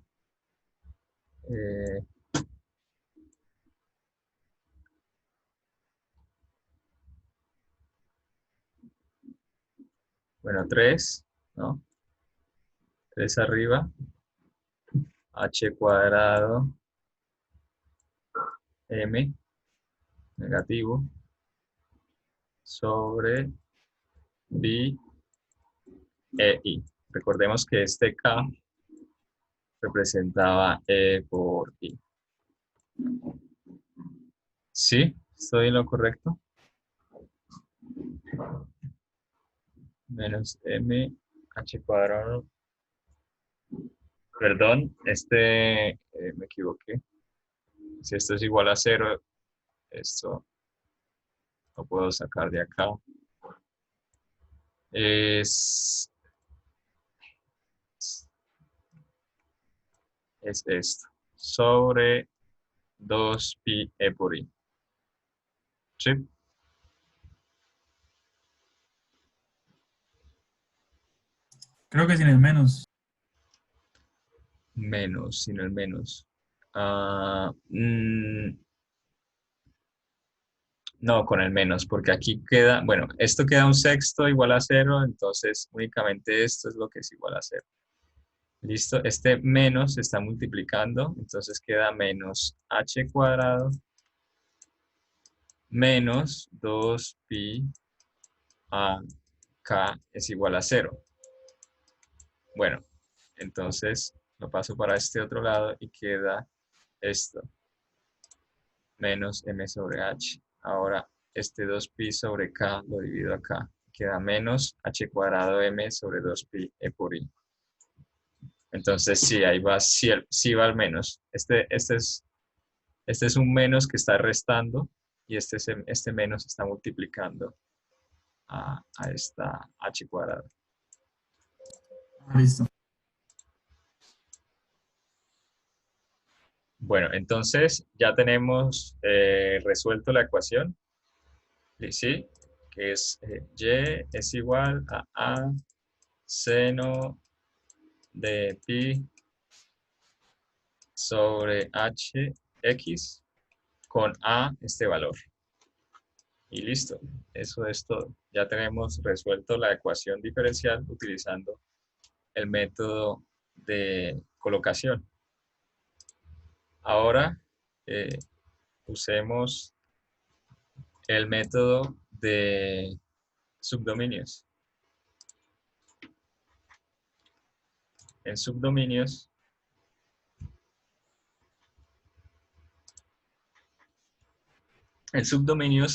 Speaker 1: bueno, 3, ¿no? 3 arriba, h cuadrado, m, negativo, sobre pi e i. Recordemos que este k representaba e por i. ¿Sí? ¿Estoy en lo correcto? Menos m, h cuadrado. Perdón, me equivoqué. Si esto es igual a 0, esto lo puedo sacar de acá. Es esto. Sobre 2pi e por i. ¿Sí?
Speaker 6: Creo que sin el menos.
Speaker 1: Menos, sin el menos. No, con el menos, porque aquí queda, bueno, esto queda 1/6 igual a 0, entonces únicamente esto es lo que es igual a 0. ¿Listo? Este menos se está multiplicando, entonces queda menos h cuadrado menos 2pi a k es igual a 0. Bueno, entonces lo paso para este otro lado y queda esto. Menos m sobre h. Ahora este 2pi sobre k lo divido acá. Queda menos h cuadrado m sobre 2pi e por i. Entonces sí, ahí va, sí va al menos. Este es un menos que está restando y este menos está multiplicando a esta h cuadrada.
Speaker 6: Listo.
Speaker 1: Bueno, entonces ya tenemos resuelto la ecuación. ¿Sí? Que es y es igual a seno de pi sobre hx con a este valor. Y listo, eso es todo. Ya tenemos resuelto la ecuación diferencial utilizando el método de colocación. Ahora usemos el método de subdominios. En subdominios,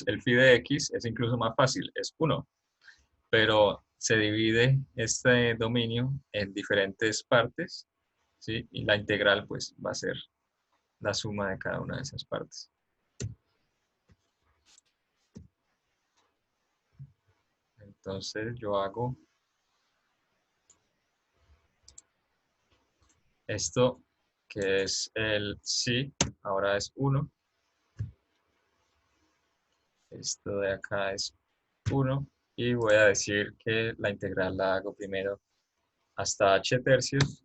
Speaker 1: el phi de x es incluso más fácil, es 1, pero se divide este dominio en diferentes partes, ¿sí? Y la integral pues va a ser la suma de cada una de esas partes. Entonces yo hago esto que es el psi, ahora es 1. Esto de acá es 1 y voy a decir que la integral la hago primero hasta h tercios.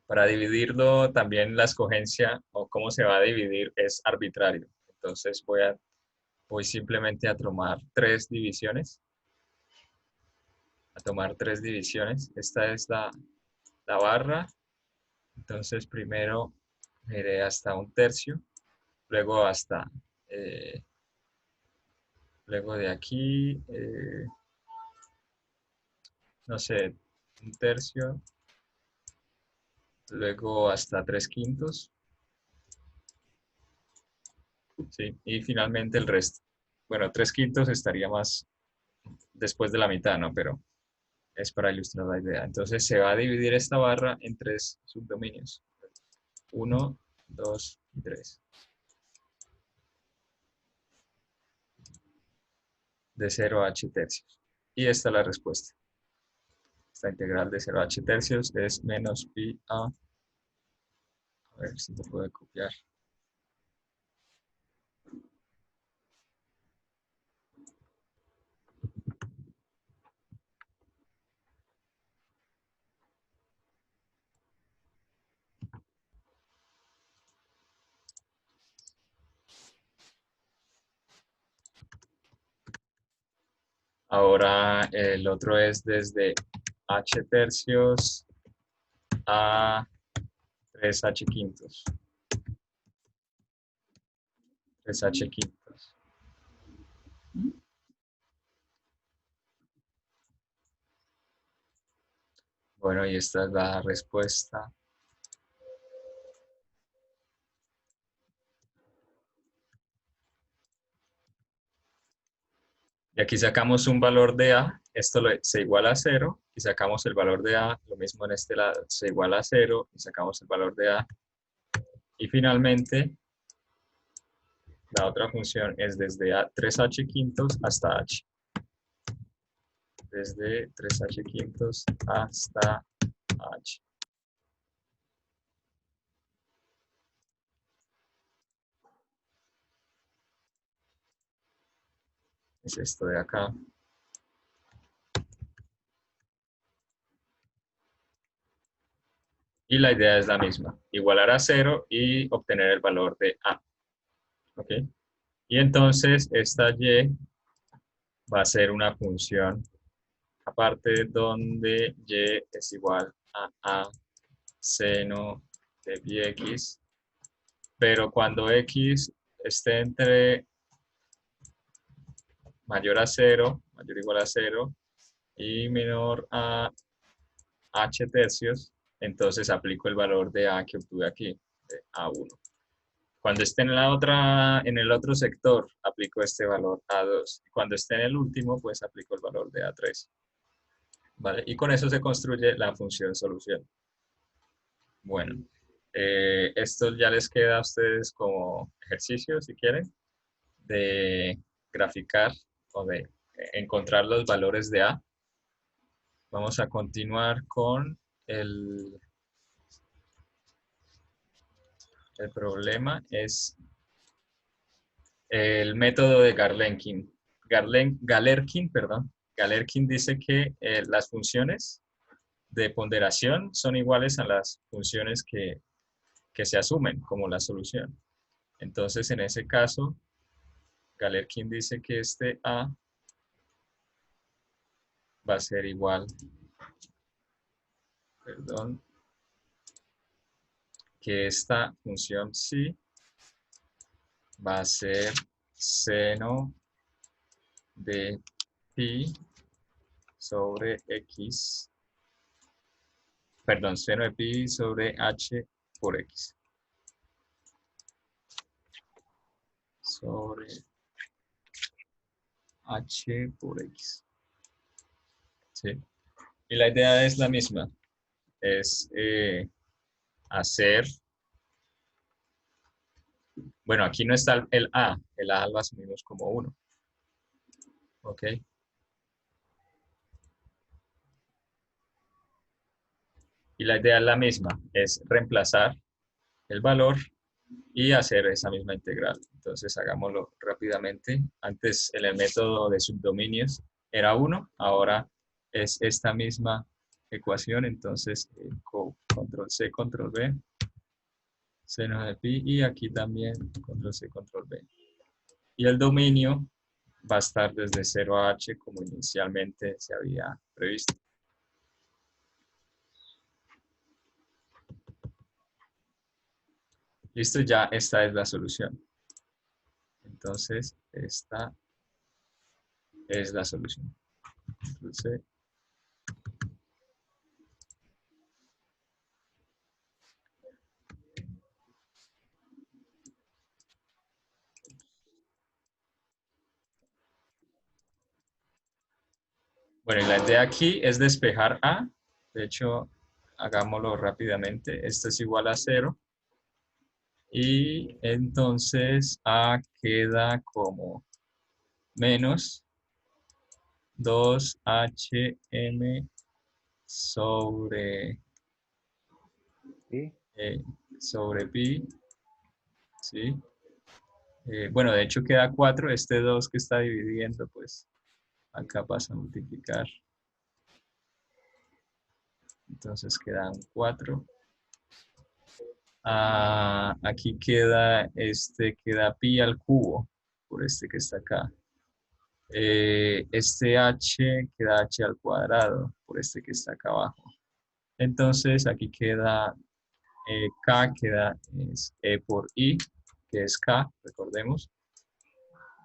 Speaker 1: Para dividirlo también la escogencia o cómo se va a dividir es arbitrario. Entonces voy simplemente a tomar 3 divisiones. Esta es la barra. Entonces primero iré hasta 1/3, luego hasta, luego de aquí, no sé, 1/3, luego hasta 3/5, ¿sí? Y finalmente el resto. Bueno, 3/5 estaría más después de la mitad, ¿no? Pero es para ilustrar la idea. Entonces se va a dividir esta barra en 3 subdominios. 1, 2 y 3. De 0 a h tercios. Y esta es la respuesta. Esta integral de 0 a h tercios es menos pi a... A ver si se puede copiar. Ahora el otro es desde h tercios a 3h quintos. 3h quintos. Bueno, y esta es la respuesta. Y aquí sacamos un valor de A, esto se iguala a 0, y sacamos el valor de A, lo mismo en este lado, se iguala a 0, y sacamos el valor de A. Y finalmente, la otra función es desde 3h quintos hasta h. Desde 3h quintos hasta h. Es esto de acá. Y la idea es la misma, igualar a 0 y obtener el valor de A. ¿Ok? Y entonces esta y va a ser una función aparte donde y es igual a seno de pi x, pero cuando x esté entre mayor a 0, mayor o igual a 0, y menor a h tercios, entonces aplico el valor de a que obtuve aquí, de a1. Cuando esté en el otro sector, aplico este valor a2. Cuando esté en el último, pues aplico el valor de a3. ¿Vale? Y con eso se construye la función solución. Bueno, esto ya les queda a ustedes como ejercicio, si quieren, de graficar o de encontrar los valores de a. Vamos a continuar con el problema. Es el método de Galerkin. Galerkin dice que las funciones de ponderación son iguales a las funciones que se asumen como la solución. Entonces, en ese caso, Galerkin dice que este a va a ser igual, que esta función psi va a ser seno de pi sobre x, perdón, seno de pi sobre h por x. Sobre h por x. ¿Sí? Y la idea es la misma. Es hacer... Bueno, aquí no está el a. El a lo asumimos como 1. ¿Ok? Y la idea es la misma. Es reemplazar el valor y hacer esa misma integral. Entonces, hagámoslo rápidamente. Antes, en el método de subdominios era 1. Ahora es esta misma ecuación. Entonces, control C, control V. Seno de pi. Y aquí también control C, control V. Y el dominio va a estar desde 0 a h como inicialmente se había previsto. Listo, ya esta es la solución. Entonces, esta es la solución. Entonces, bueno, y la idea aquí es despejar a. De hecho, hagámoslo rápidamente. Esto es igual a 0. Y entonces a queda como menos 2hm sobre, sobre pi. ¿Sí? Bueno, de hecho queda 4. Este 2 que está dividiendo, pues acá pasa a multiplicar. Entonces quedan 4. Aquí queda pi al cubo, por este que está acá. Este h queda h al cuadrado, por este que está acá abajo. Entonces aquí queda k, es e por i, que es k, recordemos.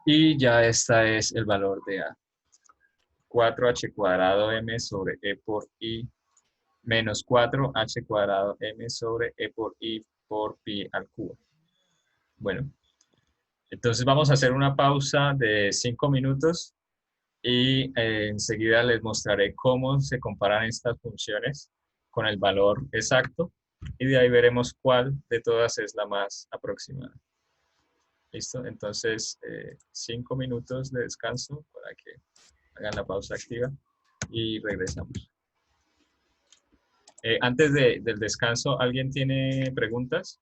Speaker 1: Y ya esta es el valor de a. 4h cuadrado m sobre e por i menos 4h cuadrado m sobre e por i por pi al cubo. Bueno, entonces vamos a hacer una pausa de 5 minutos y enseguida les mostraré cómo se comparan estas funciones con el valor exacto y de ahí veremos cuál de todas es la más aproximada. ¿Listo? Entonces, 5 minutos de descanso para que hagan la pausa activa y regresamos. Antes del descanso, ¿alguien tiene preguntas?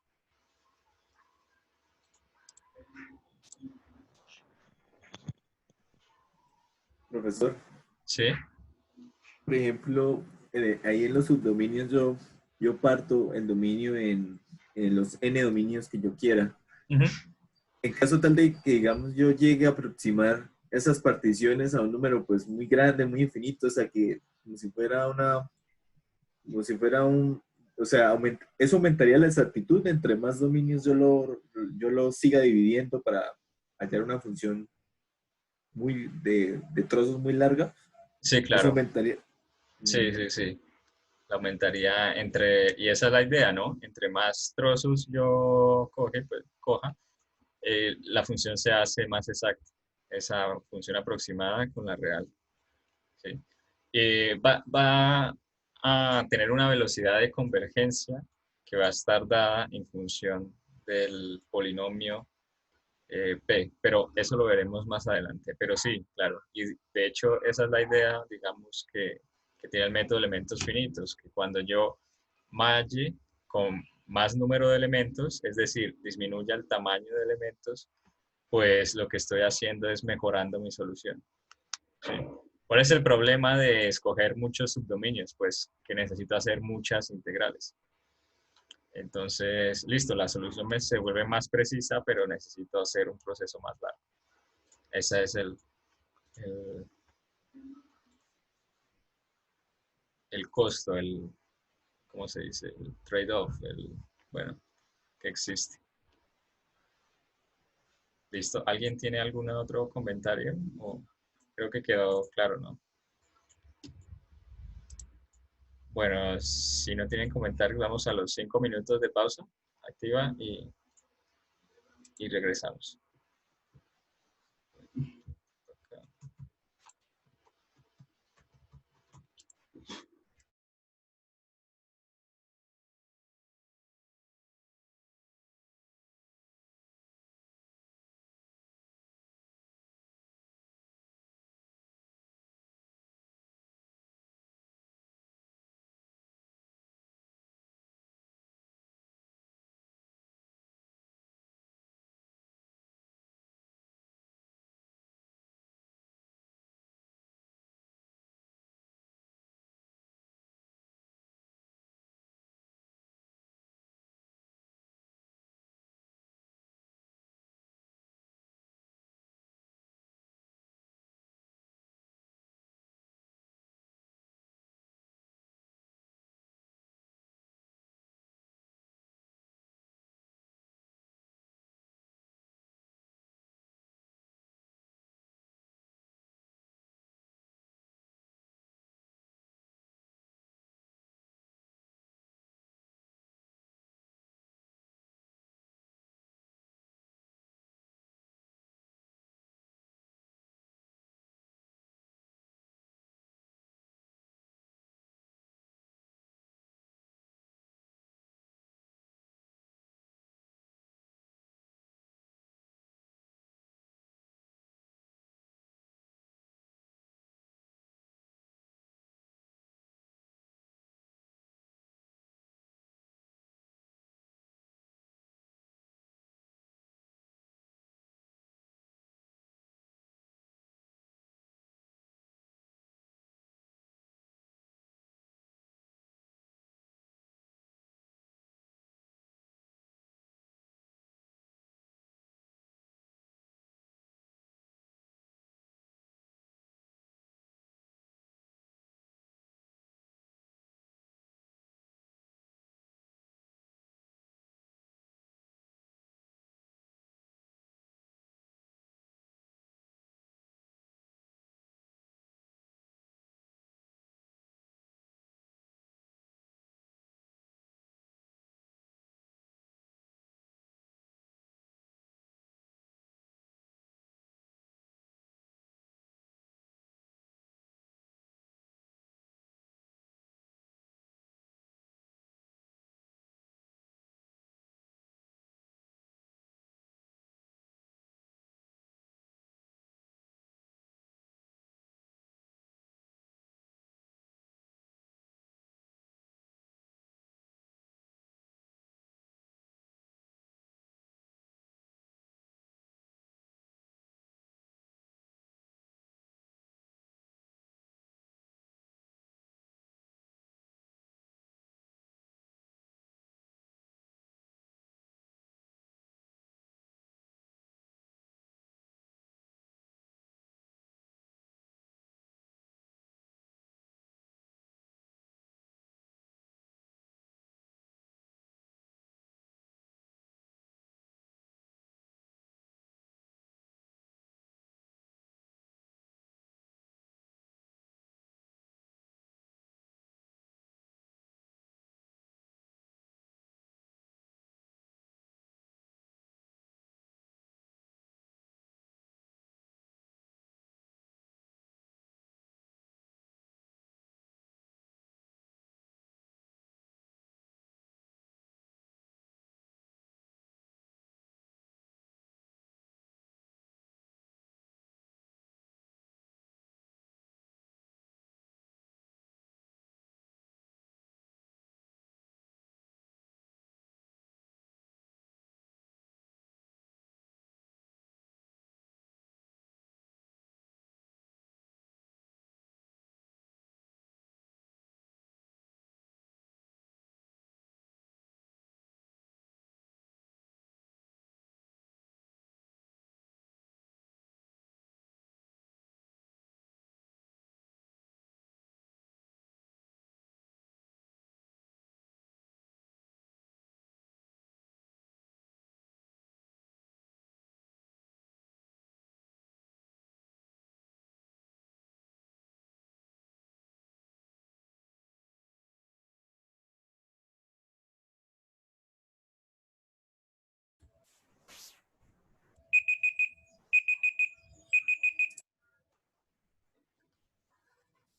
Speaker 5: Profesor,
Speaker 1: Sí.
Speaker 5: por ejemplo, ahí en los subdominios yo parto el dominio en los n dominios que yo quiera.
Speaker 1: Uh-huh.
Speaker 5: En caso tal de que, digamos, yo llegue a aproximar esas particiones a un número pues muy grande, muy infinito, o sea que como si fuera o sea, eso aumentaría la exactitud entre más dominios yo lo siga dividiendo para hallar una función de trozos muy larga.
Speaker 1: Sí,
Speaker 5: Eso
Speaker 1: claro.
Speaker 5: aumentaría.
Speaker 1: Sí,
Speaker 5: Mm,
Speaker 1: sí, sí. La aumentaría entre, y esa es la idea, ¿no? Entre más trozos yo coja, la función se hace más exacta, esa función aproximada con la real. ¿Sí? Va a tener una velocidad de convergencia que va a estar dada en función del polinomio P, pero eso lo veremos más adelante. Pero sí, claro, y de hecho esa es la idea, digamos, que tiene el método de elementos finitos, que cuando yo malle con más número de elementos, es decir, disminuya el tamaño de elementos, pues lo que estoy haciendo es mejorando mi solución. ¿Sí? ¿Cuál es el problema de escoger muchos subdominios? Pues que necesito hacer muchas integrales. Entonces, listo, la solución se vuelve más precisa, pero necesito hacer un proceso más largo. Ese es el, el costo, ¿cómo se dice? El trade-off, bueno, que existe. Listo, ¿alguien tiene algún otro comentario? Creo que quedó claro, ¿no? Bueno, si no tienen comentarios, vamos a los 5 minutos de pausa activa y regresamos.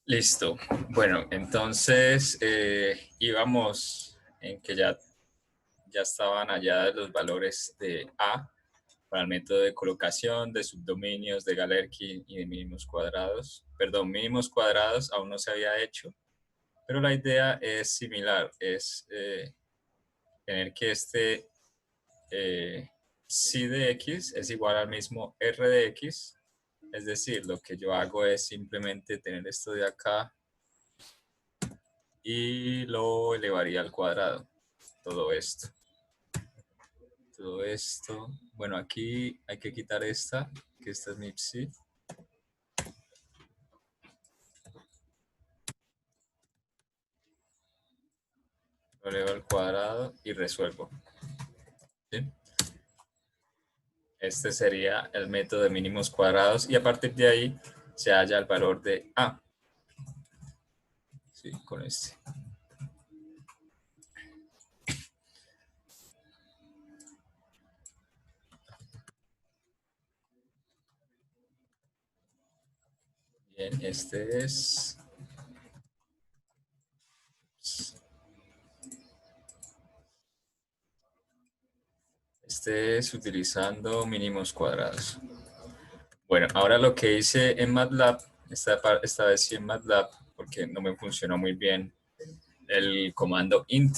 Speaker 1: Listo. Bueno, entonces íbamos en que ya estaban allá los valores de A para el método de colocación, de subdominios, de Galerkin y de mínimos cuadrados. Perdón, mínimos cuadrados aún no se había hecho, pero la idea es similar, es tener que este psi de x es igual al mismo r de x, es decir, lo que yo hago es simplemente tener esto de acá y lo elevaría al cuadrado, todo esto. Todo esto, bueno, aquí hay que quitar esta, que esta es mi psi. Lo elevo al cuadrado y resuelvo. ¿Sí? Este sería el método de mínimos cuadrados y a partir de ahí se halla el valor de A. Sí, con este. Bien, este es... Este es utilizando mínimos cuadrados. Bueno, ahora lo que hice en MATLAB, esta vez sí en MATLAB, porque no me funcionó muy bien el comando int,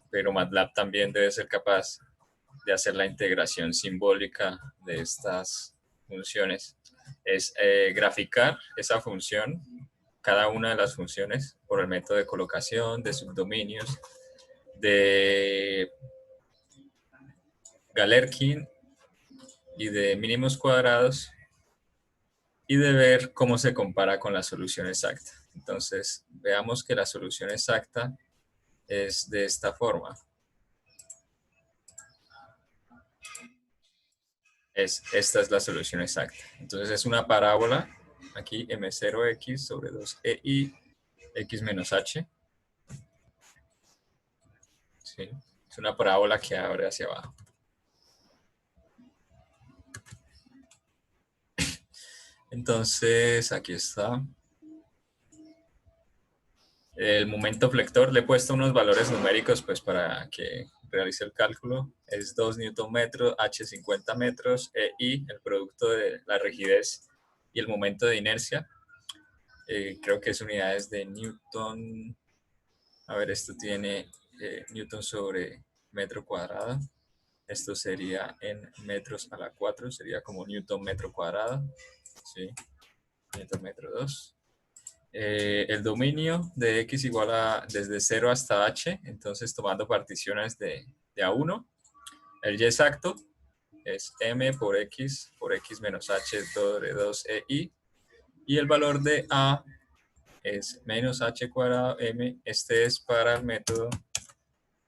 Speaker 1: pero MATLAB también debe ser capaz de hacer la integración simbólica de estas funciones. Es graficar esa función, cada una de las funciones, por el método de colocación, de subdominios, de Galerkin y de mínimos cuadrados, y de ver cómo se compara con la solución exacta. Entonces, veamos que la solución exacta es de esta forma. Esta es la solución exacta. Entonces, es una parábola, aquí m0x sobre 2ei, x menos h. ¿Sí? Es una parábola que abre hacia abajo. Entonces, aquí está. El momento flector, le he puesto unos valores numéricos pues para que realice el cálculo. Es 2 Nm, h 50 metros, e I, el producto de la rigidez y el momento de inercia. Creo que es unidades de Newton. A ver, esto tiene Newton sobre metro cuadrado. Esto sería en metros a la 4, sería como Newton metro cuadrado. ¿Sí? Newton metro 2. El dominio de x igual a desde 0 hasta h, entonces tomando particiones de a1. El y exacto es m por x menos h sobre 2ei. Y el valor de a es menos h cuadrado m. Este es para el método,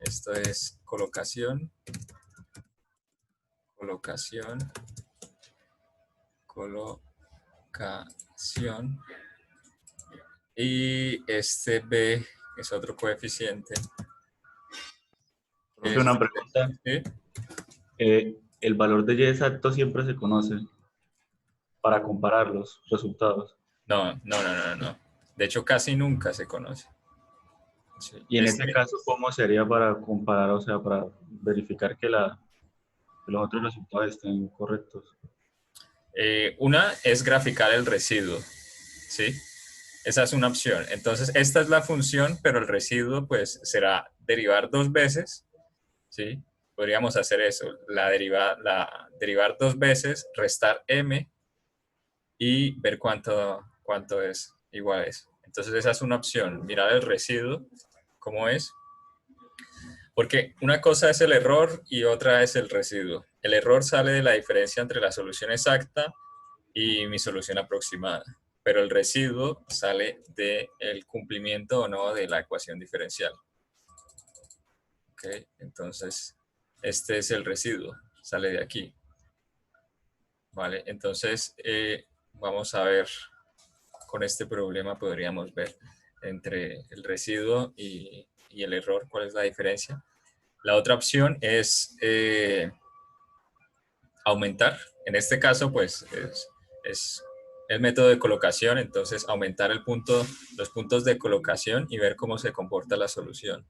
Speaker 1: esto es colocación, y este b es otro coeficiente.
Speaker 3: Profe, una pregunta.
Speaker 1: ¿Sí?
Speaker 3: El valor de y exacto siempre se conoce para comparar los resultados.
Speaker 1: No. De hecho, casi nunca se conoce. Sí.
Speaker 3: Y en este caso, ¿cómo sería para comparar, o sea, para verificar que los otros resultados estén correctos?
Speaker 1: Una es graficar el residuo, ¿sí? Esa es una opción. Entonces, esta es la función, pero el residuo, pues, será derivar dos veces, ¿sí? Podríamos hacer eso, derivar dos veces, restar m y ver cuánto es igual a eso. Entonces, esa es una opción, mirar el residuo, cómo es. Porque una cosa es el error y otra es el residuo. El error sale de la diferencia entre la solución exacta y mi solución aproximada. Pero el residuo sale del cumplimiento o no de la ecuación diferencial. ¿Okay? Entonces, este es el residuo, sale de aquí. ¿Vale? Entonces, vamos a ver, con este problema podríamos ver entre el residuo y el error, cuál es la diferencia. La otra opción es aumentar. En este caso, pues, es el método de colocación, entonces aumentar los puntos de colocación y ver cómo se comporta la solución.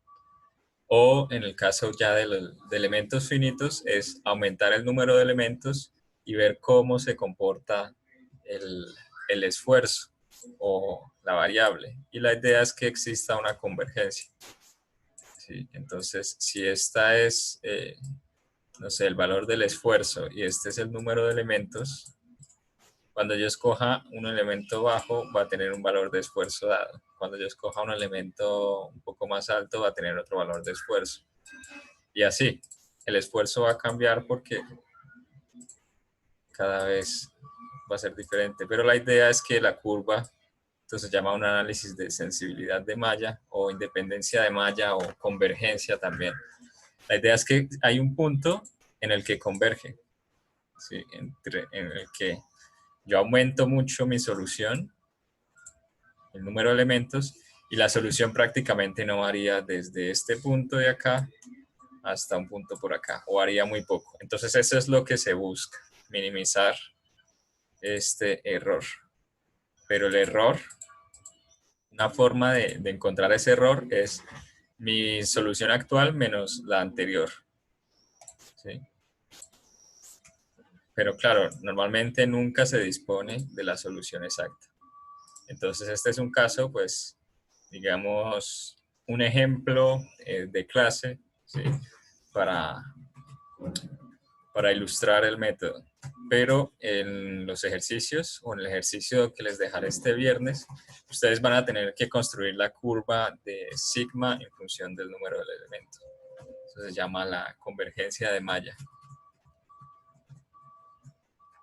Speaker 1: O en el caso ya de elementos finitos, es aumentar el número de elementos y ver cómo se comporta el esfuerzo o la variable. Y la idea es que exista una convergencia. ¿Sí? Entonces, si esta es, no sé, el valor del esfuerzo y este es el número de elementos, cuando yo escoja un elemento bajo va a tener un valor de esfuerzo dado. Cuando yo escoja un elemento un poco más alto va a tener otro valor de esfuerzo. Y así, el esfuerzo va a cambiar porque cada vez va a ser diferente. Pero la idea es que la curva, entonces se llama un análisis de sensibilidad de malla o independencia de malla o convergencia también. La idea es que hay un punto en el que converge, ¿sí? En el que yo aumento mucho mi solución, el número de elementos, y la solución prácticamente no varía desde este punto de acá hasta un punto por acá, o varía muy poco. Entonces eso es lo que se busca, minimizar este error. Pero el error, una forma de encontrar ese error es mi solución actual menos la anterior. ¿Sí? Pero claro, normalmente nunca se dispone de la solución exacta. Entonces este es un caso, pues, digamos, un ejemplo de clase, ¿sí? para ilustrar el método. Pero en los ejercicios o en el ejercicio que les dejaré este viernes, ustedes van a tener que construir la curva de sigma en función del número del elemento. Eso se llama la convergencia de malla.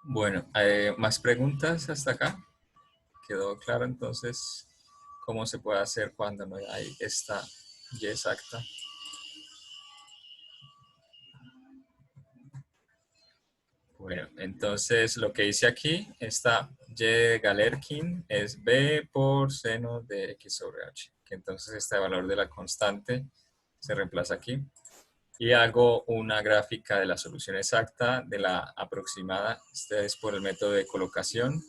Speaker 1: Bueno, ¿más preguntas hasta acá? ¿Quedó claro entonces cómo se puede hacer cuando no hay esta y exacta? Bueno, entonces lo que hice aquí, esta y de Galerkin es b por seno de x sobre h, que entonces este valor de la constante se reemplaza aquí. Y hago una gráfica de la solución exacta, de la aproximada, este es por el método de colocación.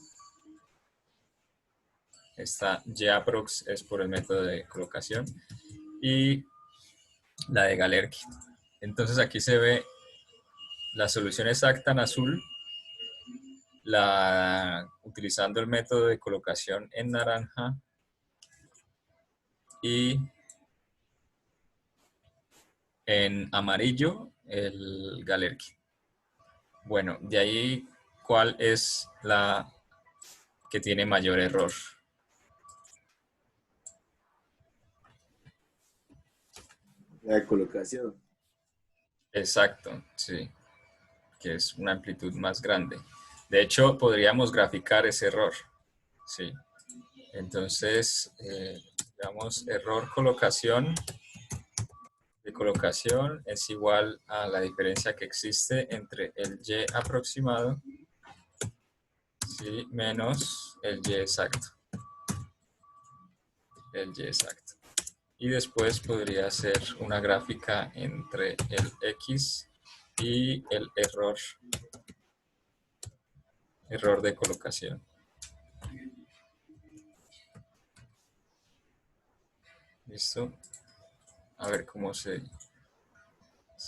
Speaker 1: Esta y-aprox es por el método de colocación. Y la de Galerkin. Entonces aquí se ve la solución exacta en azul, utilizando el método de colocación en naranja, y en amarillo el Galerkin. Bueno, de ahí, ¿cuál es la que tiene mayor error?
Speaker 5: La de colocación.
Speaker 1: Exacto, sí, que es una amplitud más grande. De hecho, podríamos graficar ese error, sí. Entonces, digamos, error colocación de colocación es igual a la diferencia que existe entre el y aproximado, ¿sí? Menos el y exacto. El y exacto. Y después podría ser una gráfica entre el x y el error de colocación. ¿Listo? A ver cómo se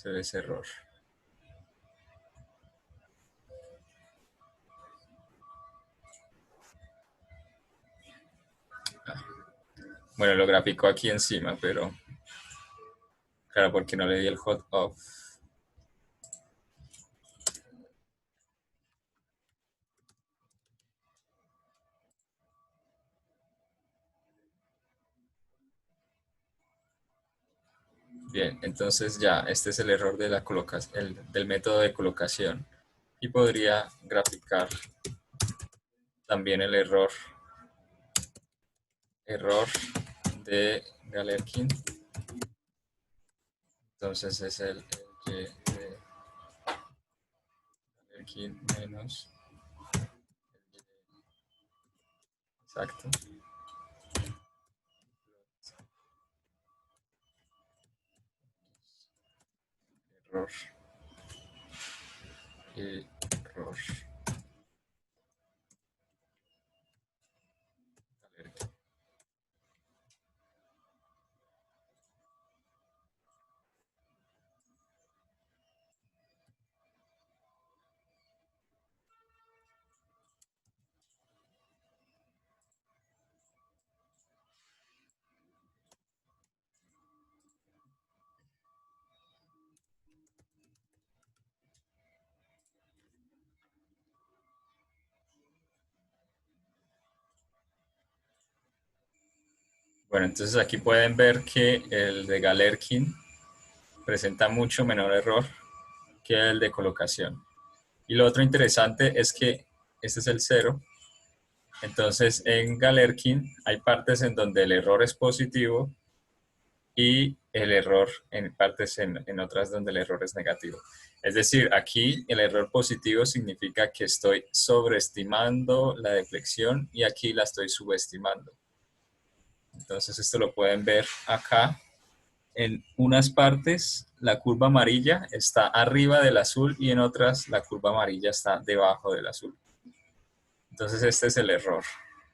Speaker 1: ve ese error. Bueno, lo grafico aquí encima, pero claro, porque no le di el hot off. Bien, entonces ya, este es el error de la del método de colocación. Y podría graficar también el error de Galerkin. Entonces es el y de Galerkin menos el y exacto. Error. Error. Bueno, entonces aquí pueden ver que el de Galerkin presenta mucho menor error que el de colocación. Y lo otro interesante es que este es el 0. Entonces en Galerkin hay partes en donde el error es positivo y el error en partes en otras donde el error es negativo. Es decir, aquí el error positivo significa que estoy sobreestimando la deflexión y aquí la estoy subestimando. Entonces esto lo pueden ver acá. En unas partes la curva amarilla está arriba del azul y en otras la curva amarilla está debajo del azul. Entonces este es el error.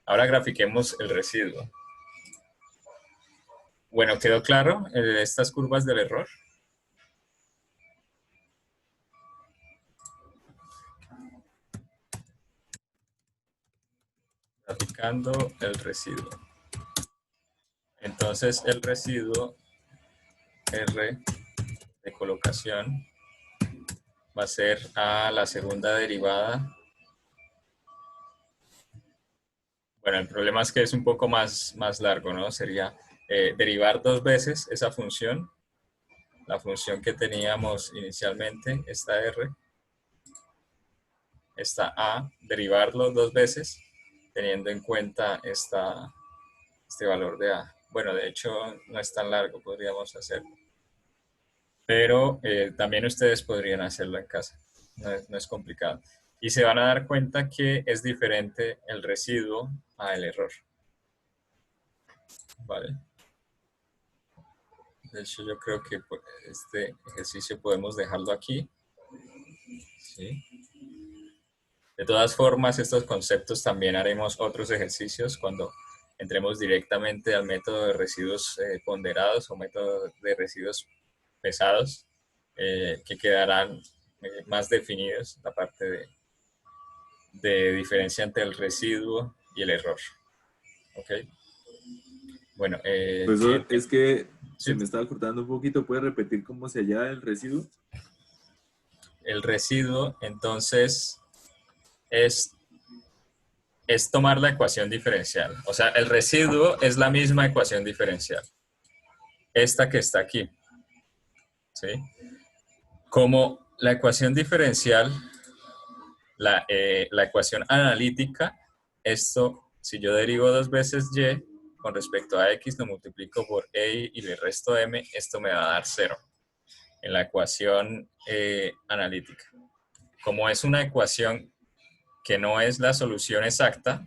Speaker 1: Ahora grafiquemos el residuo. Bueno, ¿quedó claro estas curvas del error? Graficando el residuo. Entonces el residuo R de colocación va a ser a la segunda derivada. Bueno, el problema es que es un poco más largo, ¿no? Sería derivar 2 veces esa función, la función que teníamos inicialmente, esta R, esta A, derivarlo 2 veces, teniendo en cuenta este valor de A. Bueno, de hecho, no es tan largo, podríamos hacerlo. Pero también ustedes podrían hacerlo en casa, no es complicado. Y se van a dar cuenta que es diferente el residuo al error. ¿Vale? De hecho, yo creo que este ejercicio podemos dejarlo aquí. ¿Sí? De todas formas, estos conceptos también haremos otros ejercicios cuando entremos directamente al método de residuos ponderados o método de residuos pesados, que quedarán más definidos la parte de diferencia entre el residuo y el error. ¿Ok? Bueno,
Speaker 5: Profesor, es que
Speaker 1: ¿sí?
Speaker 5: se me estaba cortando un poquito. ¿Puede repetir cómo se halla el residuo?
Speaker 1: El residuo, entonces, es tomar la ecuación diferencial. O sea, el residuo es la misma ecuación diferencial. Esta que está aquí. ¿Sí? Como la ecuación diferencial, la ecuación analítica, esto, si yo derivo 2 veces y con respecto a x, lo multiplico por y le resto m, esto me va a dar 0 en la ecuación analítica. Como es una ecuación que no es la solución exacta,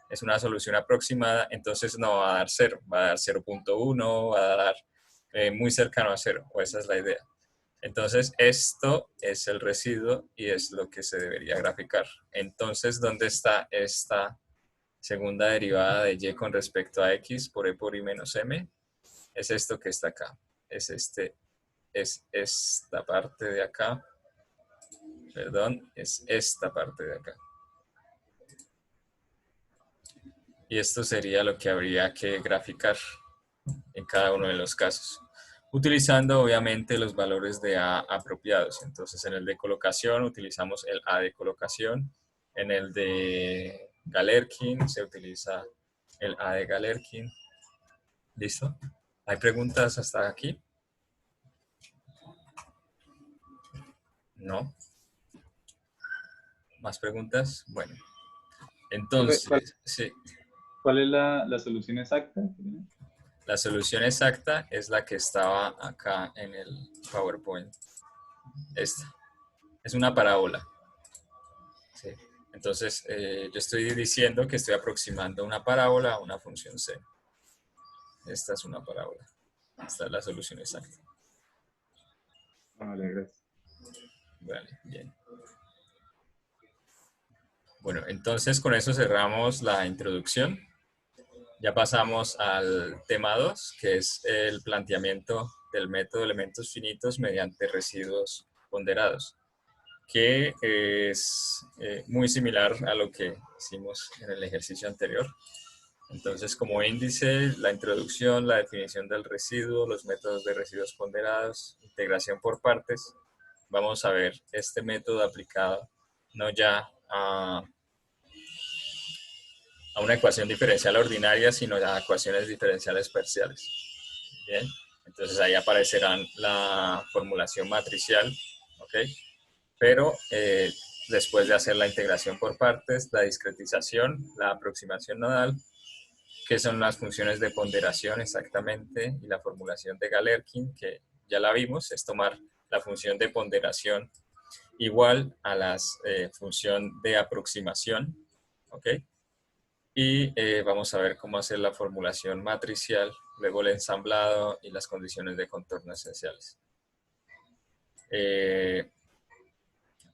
Speaker 1: es una solución aproximada, entonces no va a dar 0, va a dar 0.1, va a dar muy cercano a 0, o esa es la idea. Entonces esto es el residuo y es lo que se debería graficar. Entonces, ¿dónde está esta segunda derivada de y con respecto a x por e por y menos m? Es esto que está acá. Es esta parte de acá. Perdón, es esta parte de acá. Y esto sería lo que habría que graficar en cada uno de los casos, utilizando obviamente los valores de A apropiados. Entonces en el de colocación utilizamos el A de colocación, en el de Galerkin se utiliza el A de Galerkin. ¿Listo? ¿Hay preguntas hasta aquí? ¿No? ¿Más preguntas? Bueno, entonces, sí.
Speaker 4: ¿Cuál es la solución exacta?
Speaker 1: La solución exacta es la que estaba acá en el PowerPoint. Esta. Es una parábola. ¿Sí? Entonces, yo estoy diciendo que estoy aproximando una parábola a una función c. Esta es una parábola. Esta es la solución exacta.
Speaker 4: Vale, gracias.
Speaker 1: Vale, bien. Bueno, entonces con eso cerramos la introducción. Ya pasamos al tema 2, que es el planteamiento del método de elementos finitos mediante residuos ponderados, que es muy similar a lo que hicimos en el ejercicio anterior. Entonces, como índice, la introducción, la definición del residuo, los métodos de residuos ponderados, integración por partes. Vamos a ver este método aplicado no ya a una ecuación diferencial ordinaria, sino a ecuaciones diferenciales parciales. Bien, entonces ahí aparecerán la formulación matricial, ¿ok? Pero después de hacer la integración por partes, la discretización, la aproximación nodal, que son las funciones de ponderación exactamente, y la formulación de Galerkin, que ya la vimos, es tomar la función de ponderación igual a la función de aproximación, ¿ok? Y vamos a ver cómo hacer la formulación matricial, luego el ensamblado y las condiciones de contorno esenciales.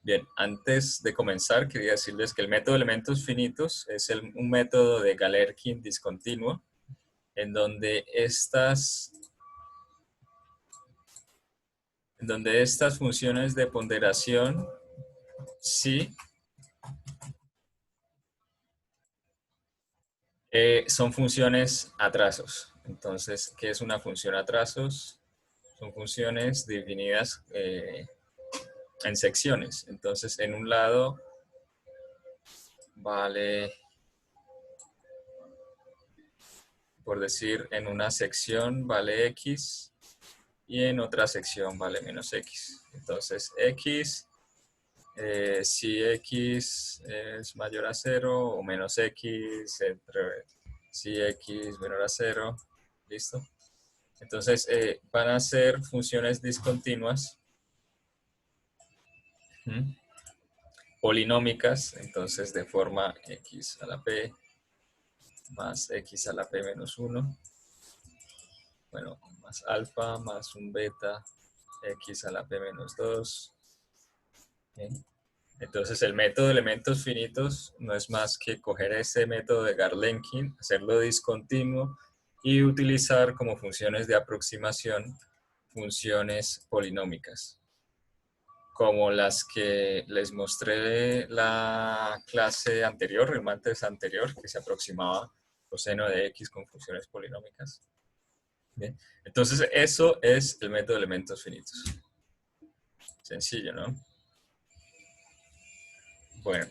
Speaker 1: Bien, antes de comenzar, quería decirles que el método de elementos finitos es un método de Galerkin discontinuo, en donde estas funciones de ponderación sí son funciones a trazos. Entonces, ¿qué es una función a trazos? Son funciones definidas en secciones. Entonces, en un lado vale, por decir, en una sección vale X y en otra sección vale menos X. Entonces, X, si X es mayor a 0 o menos X, si X menor a 0, ¿listo? Entonces, van a ser funciones discontinuas, polinómicas, entonces de forma X a la P más X a la P menos 1, bueno, más alfa más un beta, X a la P menos 2. ¿Bien? Entonces el método de elementos finitos no es más que coger ese método de Galerkin, hacerlo discontinuo y utilizar como funciones de aproximación funciones polinómicas, como las que les mostré la clase anterior, el martes anterior, que se aproximaba coseno de X con funciones polinómicas. Bien. Entonces eso es el método de elementos finitos. Sencillo, ¿no? Bueno,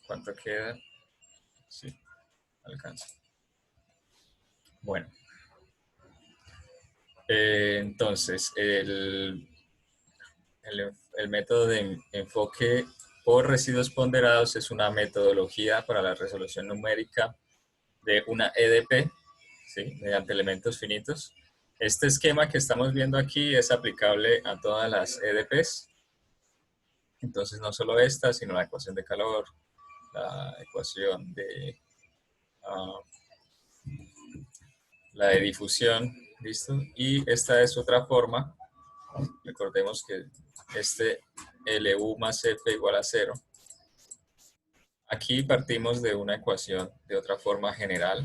Speaker 1: ¿cuánto queda? Sí, alcanza. Bueno, entonces el método de enfoque por residuos ponderados es una metodología para la resolución numérica de una EDP, ¿sí? Mediante elementos finitos. Este esquema que estamos viendo aquí es aplicable a todas las EDPs. Entonces no solo esta, sino la ecuación de calor, la ecuación de la de difusión, ¿listo? Y esta es otra forma. Recordemos que este LU más F igual a 0. Aquí partimos de una ecuación de otra forma general,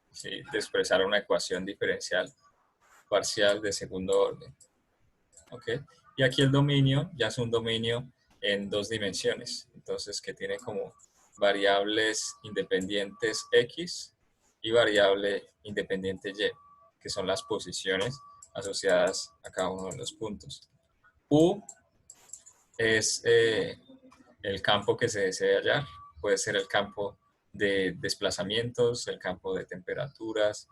Speaker 1: ¿sí? De expresar una ecuación diferencial parcial de segundo orden. ¿Ok? Y aquí el dominio ya es un dominio en dos dimensiones, entonces que tiene como variables independientes X y variable independiente Y, que son las posiciones asociadas a cada uno de los puntos. U es el campo que se desea hallar, puede ser el campo de desplazamientos, el campo de temperaturas,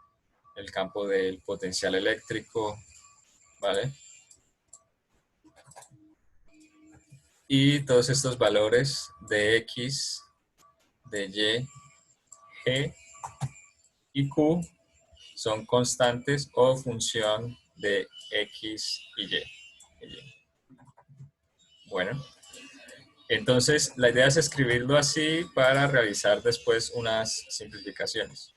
Speaker 1: el campo del potencial eléctrico, ¿vale? Y todos estos valores de X, de Y, G y Q son constantes o función de X y Y. Bueno, entonces la idea es escribirlo así para realizar después unas simplificaciones.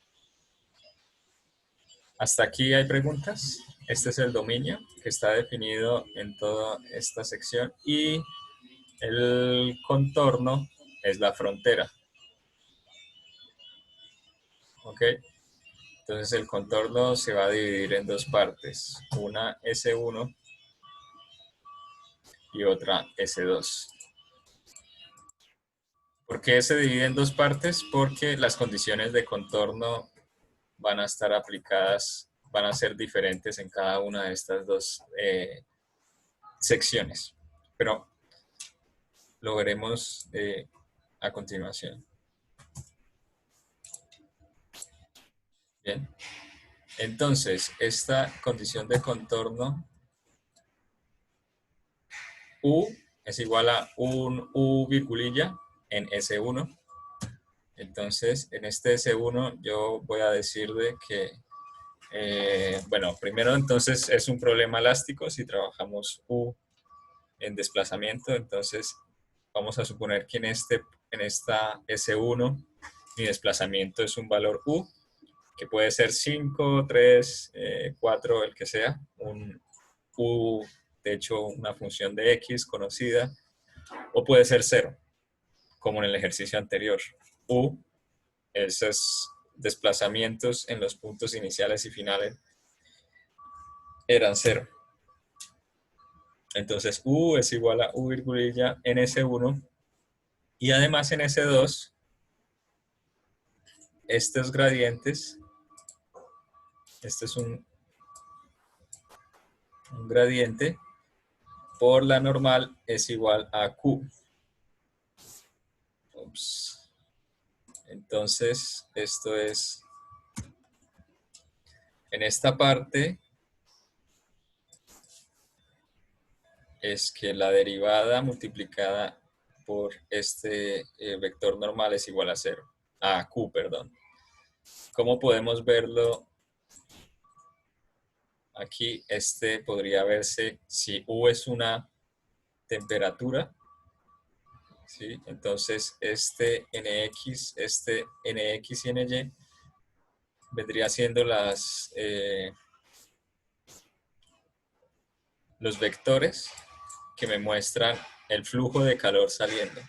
Speaker 1: ¿Hasta aquí hay preguntas? Este es el dominio que está definido en toda esta sección y el contorno es la frontera. ¿ok? Entonces el contorno se va a dividir en dos partes, una S1 y otra S2. ¿Por qué se divide en dos partes? Porque las condiciones de contorno van a estar aplicadas, van a ser diferentes en cada una de estas dos secciones. Pero lo veremos a continuación. Bien. Entonces, esta condición de contorno U es igual a un U virgulilla en S1. Entonces, en este S1 yo voy a decirle que, bueno, primero entonces es un problema elástico si trabajamos U en desplazamiento. Entonces, vamos a suponer que en esta S1 mi desplazamiento es un valor U, que puede ser 5, 3, 4, el que sea, un U, de hecho, una función de X conocida, o puede ser 0, como en el ejercicio anterior. U, esos desplazamientos en los puntos iniciales y finales eran 0. Entonces, U es igual a U virgulilla en S1, y además en S2, estos gradientes, este es un gradiente, por la normal es igual a Q. Ups. Entonces, esto es, en esta parte, es que la derivada multiplicada por este vector normal es igual a 0. A Q, perdón. ¿Cómo podemos verlo? Aquí este podría verse si U es una temperatura, ¿sí? Entonces este NX y NY vendría siendo los vectores que me muestran el flujo de calor saliendo.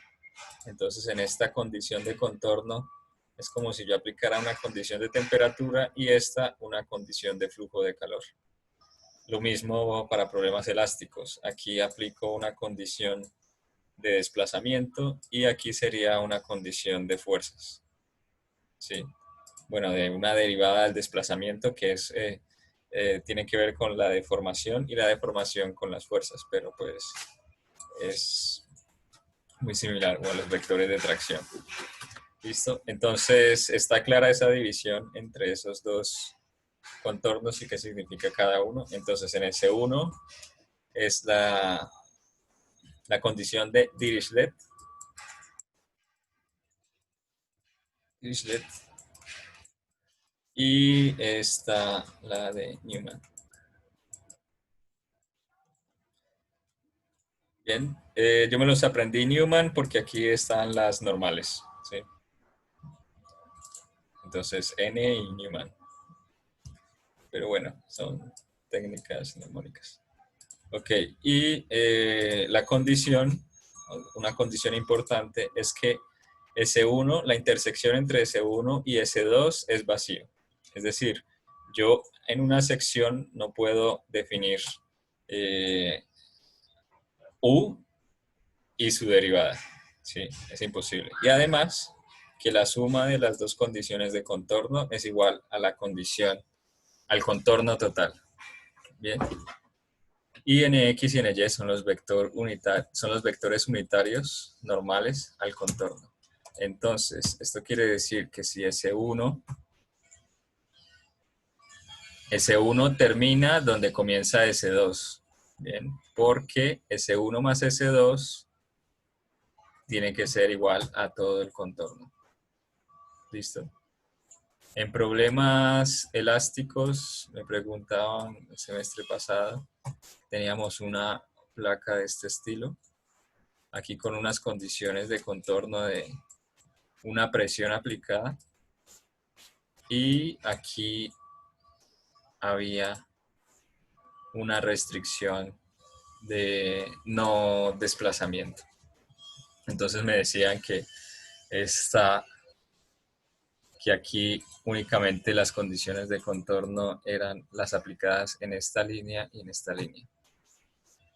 Speaker 1: Entonces en esta condición de contorno es como si yo aplicara una condición de temperatura y esta una condición de flujo de calor. Lo mismo para problemas elásticos. Aquí aplico una condición de desplazamiento y aquí sería una condición de fuerzas. ¿Sí? Bueno, de una derivada del desplazamiento que es, tiene que ver con la deformación y la deformación con las fuerzas, pero pues es muy similar a los vectores de tracción. ¿Listo? Entonces, está clara esa división entre esos dos contornos y qué significa cada uno. Entonces, en S1 es la condición de Dirichlet. Y esta, la de Newman. Bien, yo me los aprendí Newman porque aquí están las normales, ¿sí? Entonces, N y Newman. Pero bueno, son técnicas mnemónicas. Ok, y la condición, una condición importante es que S1, la intersección entre S1 y S2 es vacío. Es decir, yo en una sección no puedo definir U y su derivada. Sí, es imposible. Y además, que la suma de las dos condiciones de contorno es igual a la condición, al contorno total. Bien. Y NX y NY son los vectores unitarios normales al contorno. Entonces, esto quiere decir que si S1 termina donde comienza S2, ¿bien? Porque S1 más S2 tiene que ser igual a todo el contorno. ¿Listo? En problemas elásticos, me preguntaban el semestre pasado, teníamos una placa de este estilo, aquí con unas condiciones de contorno de una presión aplicada, y aquí había una restricción de no desplazamiento. Entonces me decían que esta que aquí únicamente las condiciones de contorno eran las aplicadas en esta línea y en esta línea.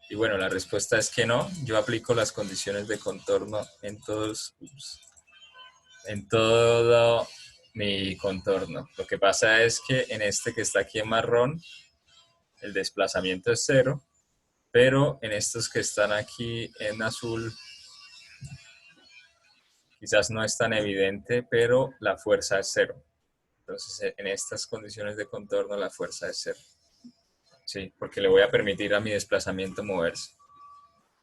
Speaker 1: Y bueno, la respuesta es que no. Yo aplico las condiciones de contorno en todo mi contorno. Lo que pasa es que en este que está aquí en marrón, el desplazamiento es 0, pero en estos que están aquí en azul, quizás no es tan evidente, pero la fuerza es 0. Entonces, en estas condiciones de contorno, la fuerza es 0. Sí, porque le voy a permitir a mi desplazamiento moverse,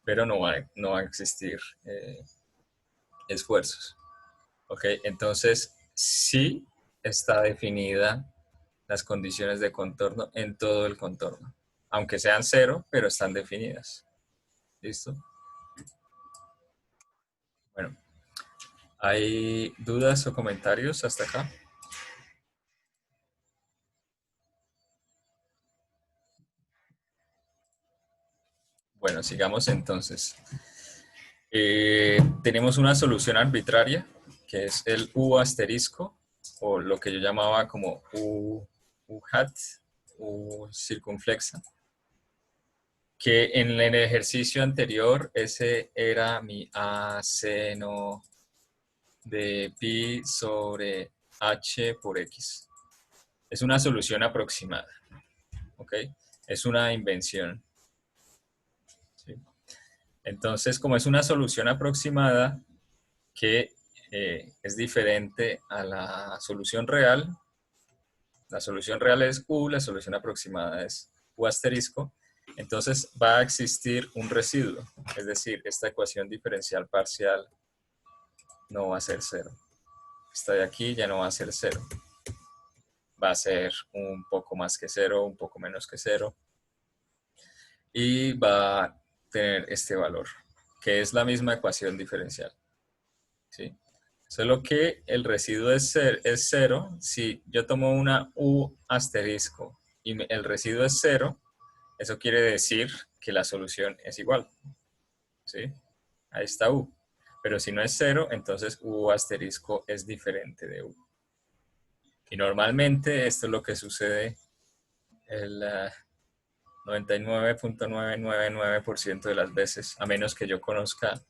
Speaker 1: pero no va a existir esfuerzos. Ok, entonces sí está definida las condiciones de contorno en todo el contorno. Aunque sean 0, pero están definidas. ¿Listo? Bueno, ¿hay dudas o comentarios hasta acá? Bueno, sigamos entonces. Tenemos una solución arbitraria, que es el U asterisco, o lo que yo llamaba como U hat, U circunflexa, que en el ejercicio anterior ese era mi A seno de pi sobre h por x. Es una solución aproximada, ¿ok? Es una invención. ¿Sí? Entonces, como es una solución aproximada que es diferente a la solución real es U, la solución aproximada es U asterisco, entonces va a existir un residuo, es decir, esta ecuación diferencial parcial no va a ser 0. Esta de aquí ya no va a ser 0. Va a ser un poco más que 0, un poco menos que 0. Y va a tener este valor, que es la misma ecuación diferencial. ¿Sí? Solo que el residuo es 0. Si yo tomo una U asterisco y el residuo es 0, eso quiere decir que la solución es igual. ¿Sí? Ahí está U. Pero si no es 0, entonces U asterisco es diferente de U. Y normalmente esto es lo que sucede el 99.999% de las veces, a menos que yo conozca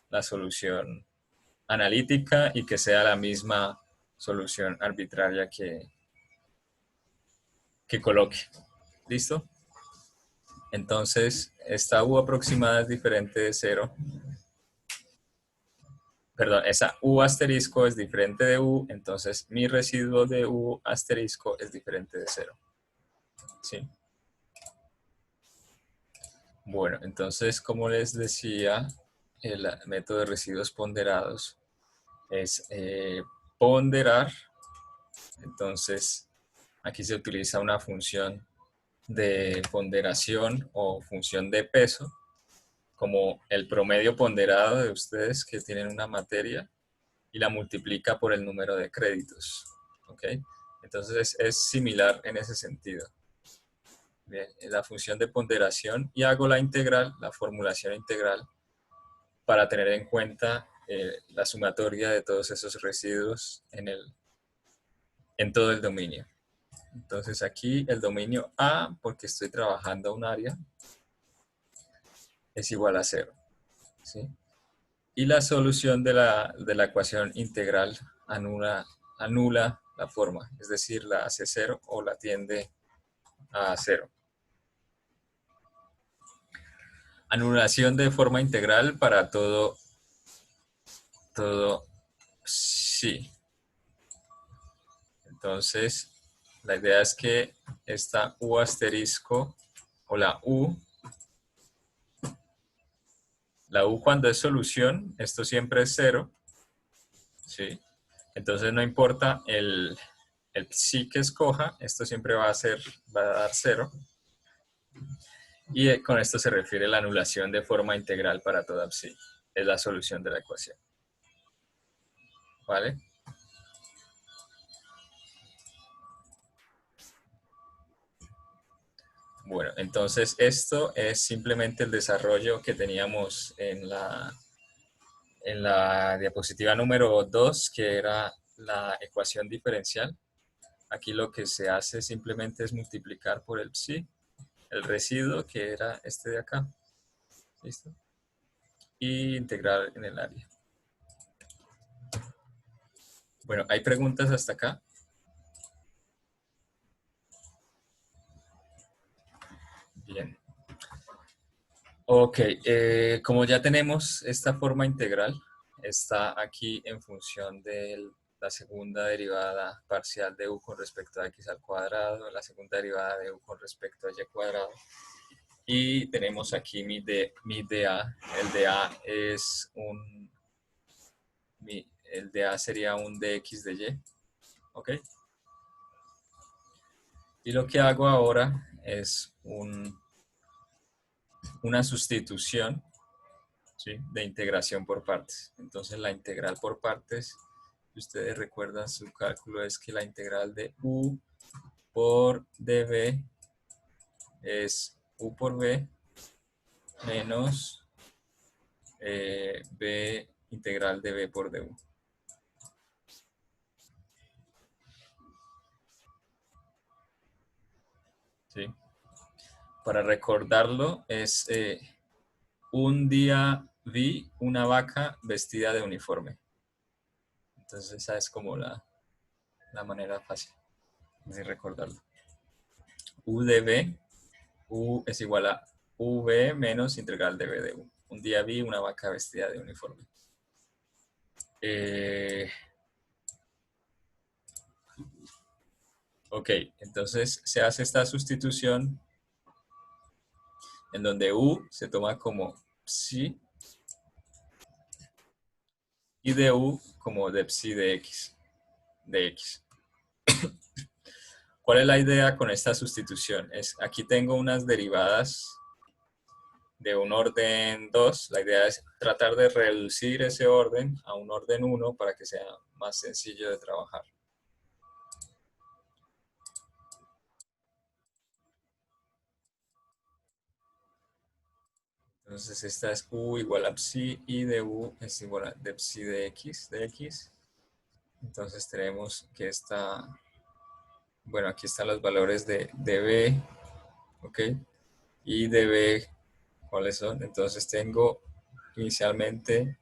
Speaker 1: la solución analítica y que sea la misma solución arbitraria que coloque. ¿Listo? Entonces, esta U aproximada es diferente de 0. Perdón, esa U asterisco es diferente de U, entonces mi residuo de U asterisco es diferente de 0. ¿Sí? Bueno, entonces, como les decía, el método de residuos ponderados es ponderar. Entonces, aquí se utiliza una función de ponderación o función de peso, como el promedio ponderado de ustedes que tienen una materia y la multiplica por el número de créditos. ¿Ok? Entonces es similar en ese sentido. Bien, la función de ponderación y hago la integral, la formulación integral, para tener en cuenta la sumatoria de todos esos residuos en todo el dominio. Entonces aquí el dominio A, porque estoy trabajando un área, es igual a 0. ¿Sí? Y la solución de la ecuación integral anula la forma, es decir, la hace 0 o la tiende a 0. Anulación de forma integral para todo sí. Entonces, la idea es que esta U asterisco o la U cuando es solución, esto siempre es 0. ¿Sí? Entonces no importa el psi que escoja, esto siempre va a dar 0. Y con esto se refiere la anulación de forma integral para toda psi. Es la solución de la ecuación. ¿Vale? Bueno, entonces esto es simplemente el desarrollo que teníamos en la diapositiva número 2, que era la ecuación diferencial. Aquí lo que se hace simplemente es multiplicar por el psi, el residuo que era este de acá. ¿Listo? Y integrar en el área. Bueno, ¿hay preguntas hasta acá? Bien. Ok, como ya tenemos esta forma integral, está aquí en función de la segunda derivada parcial de u con respecto a x al cuadrado, la segunda derivada de u con respecto a y cuadrado. Y tenemos aquí mi dA. El dA es el dA sería un dx de y. ¿Ok? Y lo que hago ahora es una sustitución, ¿sí?, de integración por partes. Entonces la integral por partes, si ustedes recuerdan su cálculo, es que la integral de u por db es u por b menos b integral de b por du. ¿Sí? Para recordarlo, es un día vi una vaca vestida de uniforme. Entonces esa es como la manera fácil de recordarlo. U de b, u es igual a v menos integral de b de u. Un día vi una vaca vestida de uniforme. Ok, entonces se hace esta sustitución en donde u se toma como psi y de u como de psi de x. ¿Cuál es la idea con esta sustitución? Aquí tengo unas derivadas de un orden 2. La idea es tratar de reducir ese orden a un orden 1 para que sea más sencillo de trabajar. Entonces esta es u igual a psi y de u es igual a de psi de x. Entonces tenemos que esta, bueno, aquí están los valores de b, ¿ok? Y de b, ¿cuáles son? Entonces tengo, inicialmente,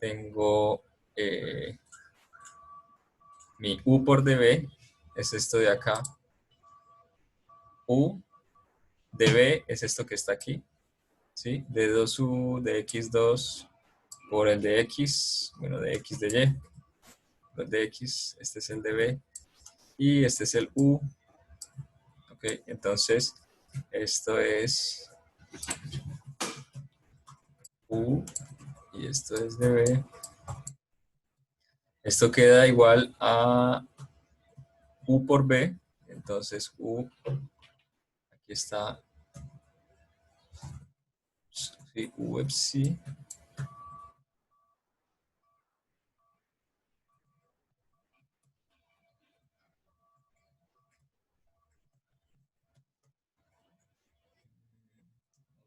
Speaker 1: tengo mi u por db, es esto de acá. U db es esto que está aquí, ¿sí? De 2u de x2 por el de x, bueno, de x de y, el de x, este es el de b, y este es el u, ¿ok? Entonces, esto es u, y esto es de b. Esto queda igual a u por b, entonces u, aquí está, sí, u psi,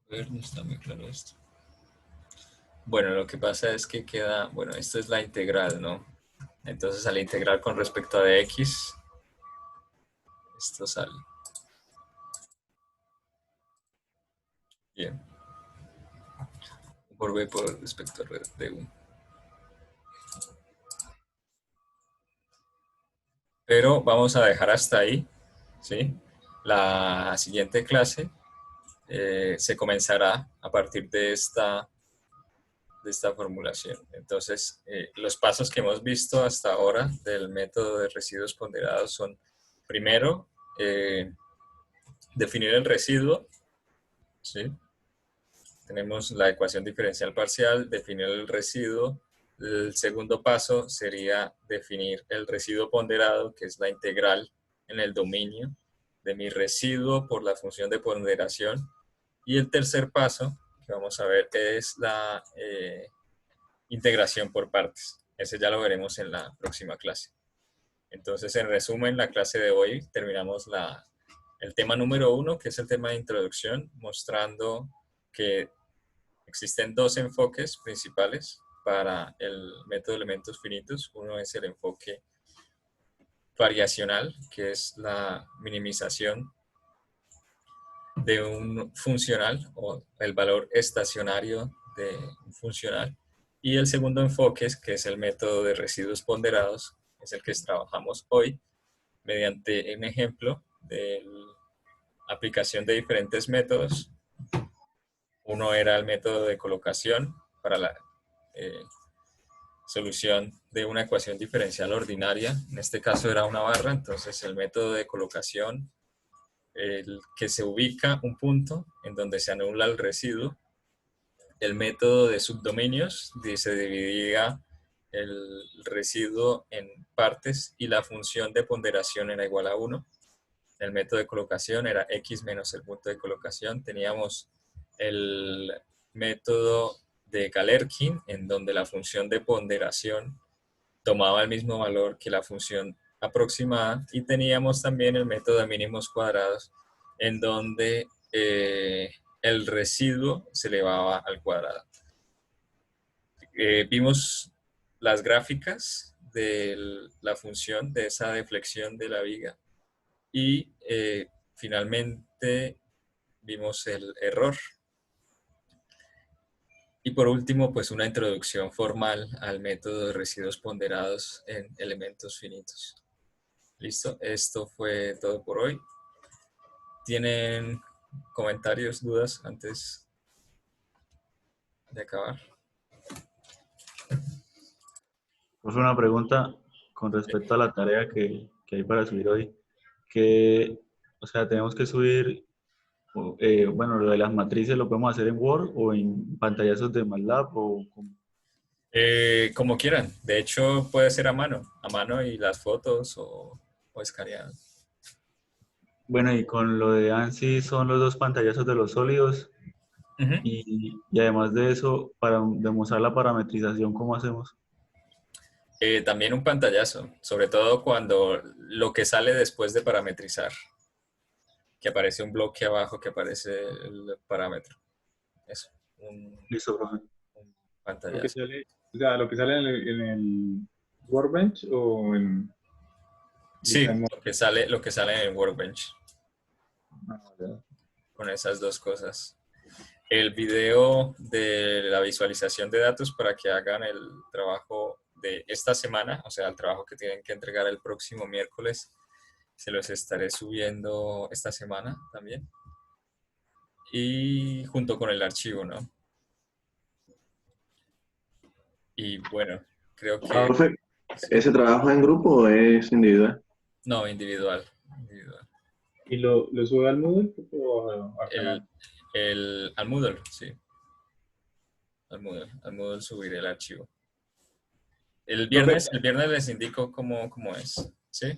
Speaker 1: a ver, no está muy claro esto. Bueno, lo que pasa es que queda, bueno, esto es la integral, ¿no? Entonces al integrar con respecto a dx, esto sale. Bien. Por b por respecto a de 1. Pero vamos a dejar hasta ahí, ¿sí? La siguiente clase se comenzará a partir de esta formulación. Entonces, los pasos que hemos visto hasta ahora del método de residuos ponderados son, primero, definir el residuo, ¿sí? Tenemos la ecuación diferencial parcial, definir el residuo. El segundo paso sería definir el residuo ponderado, que es la integral en el dominio de mi residuo por la función de ponderación. Y el tercer paso que vamos a ver es la integración por partes. Ese ya lo veremos en la próxima clase. Entonces, en resumen, la clase de hoy terminamos el tema número 1, que es el tema de introducción, mostrando que existen dos enfoques principales para el método de elementos finitos. Uno es el enfoque variacional, que es la minimización de un funcional o el valor estacionario de un funcional. Y el segundo enfoque, que es el método de residuos ponderados, es el que trabajamos hoy mediante un ejemplo de la aplicación de diferentes métodos. Uno era el método de colocación para la solución de una ecuación diferencial ordinaria. En este caso era una barra, entonces el método de colocación, el que se ubica un punto en donde se anula el residuo. El método de subdominios, se dividía el residuo en partes y la función de ponderación era igual a 1. El método de colocación era x menos el punto de colocación. Teníamos el método de Galerkin, en donde la función de ponderación tomaba el mismo valor que la función aproximada, y teníamos también el método de mínimos cuadrados, en donde el residuo se elevaba al cuadrado. Vimos las gráficas de la función de esa deflexión de la viga y finalmente vimos el error. Y por último, pues una introducción formal al método de residuos ponderados en elementos finitos. Listo, esto fue todo por hoy. ¿Tienen comentarios, dudas antes de acabar?
Speaker 3: Pues una pregunta con respecto a la tarea que hay para subir hoy. Que, o sea, tenemos que subir, bueno, lo de las matrices lo podemos hacer en Word o en pantallazos de MATLAB o
Speaker 1: Como quieran. De hecho, puede ser a mano y las fotos o escaneado.
Speaker 3: bueno, y con lo de ANSI son los dos pantallazos de los sólidos
Speaker 1: Uh-huh.
Speaker 3: y además de eso, para demostrar la parametrización, ¿cómo hacemos?
Speaker 1: También un pantallazo, sobre todo cuando lo que sale después de parametrizar, que aparece un bloque abajo que aparece el parámetro. Eso, un
Speaker 3: Listo, profe.
Speaker 7: Lo que
Speaker 1: pantallazo.
Speaker 7: sale, o sea, lo que sale en el Workbench o en...
Speaker 1: Sí, lo que sale en el Workbench,
Speaker 7: ya.
Speaker 1: con esas dos cosas. El video de la visualización de datos para que hagan el trabajo de esta semana, o sea, el trabajo que tienen que entregar el próximo miércoles, se los estaré subiendo esta semana también. Y junto con el archivo, ¿no? Y bueno, creo que...
Speaker 8: Profe, ¿ese trabajo es en grupo o es individual?
Speaker 1: No, individual.
Speaker 7: ¿Y lo sube al Moodle o al canal?
Speaker 1: Al Moodle, sí. Al Moodle subiré el archivo. El viernes les indico cómo es, ¿sí?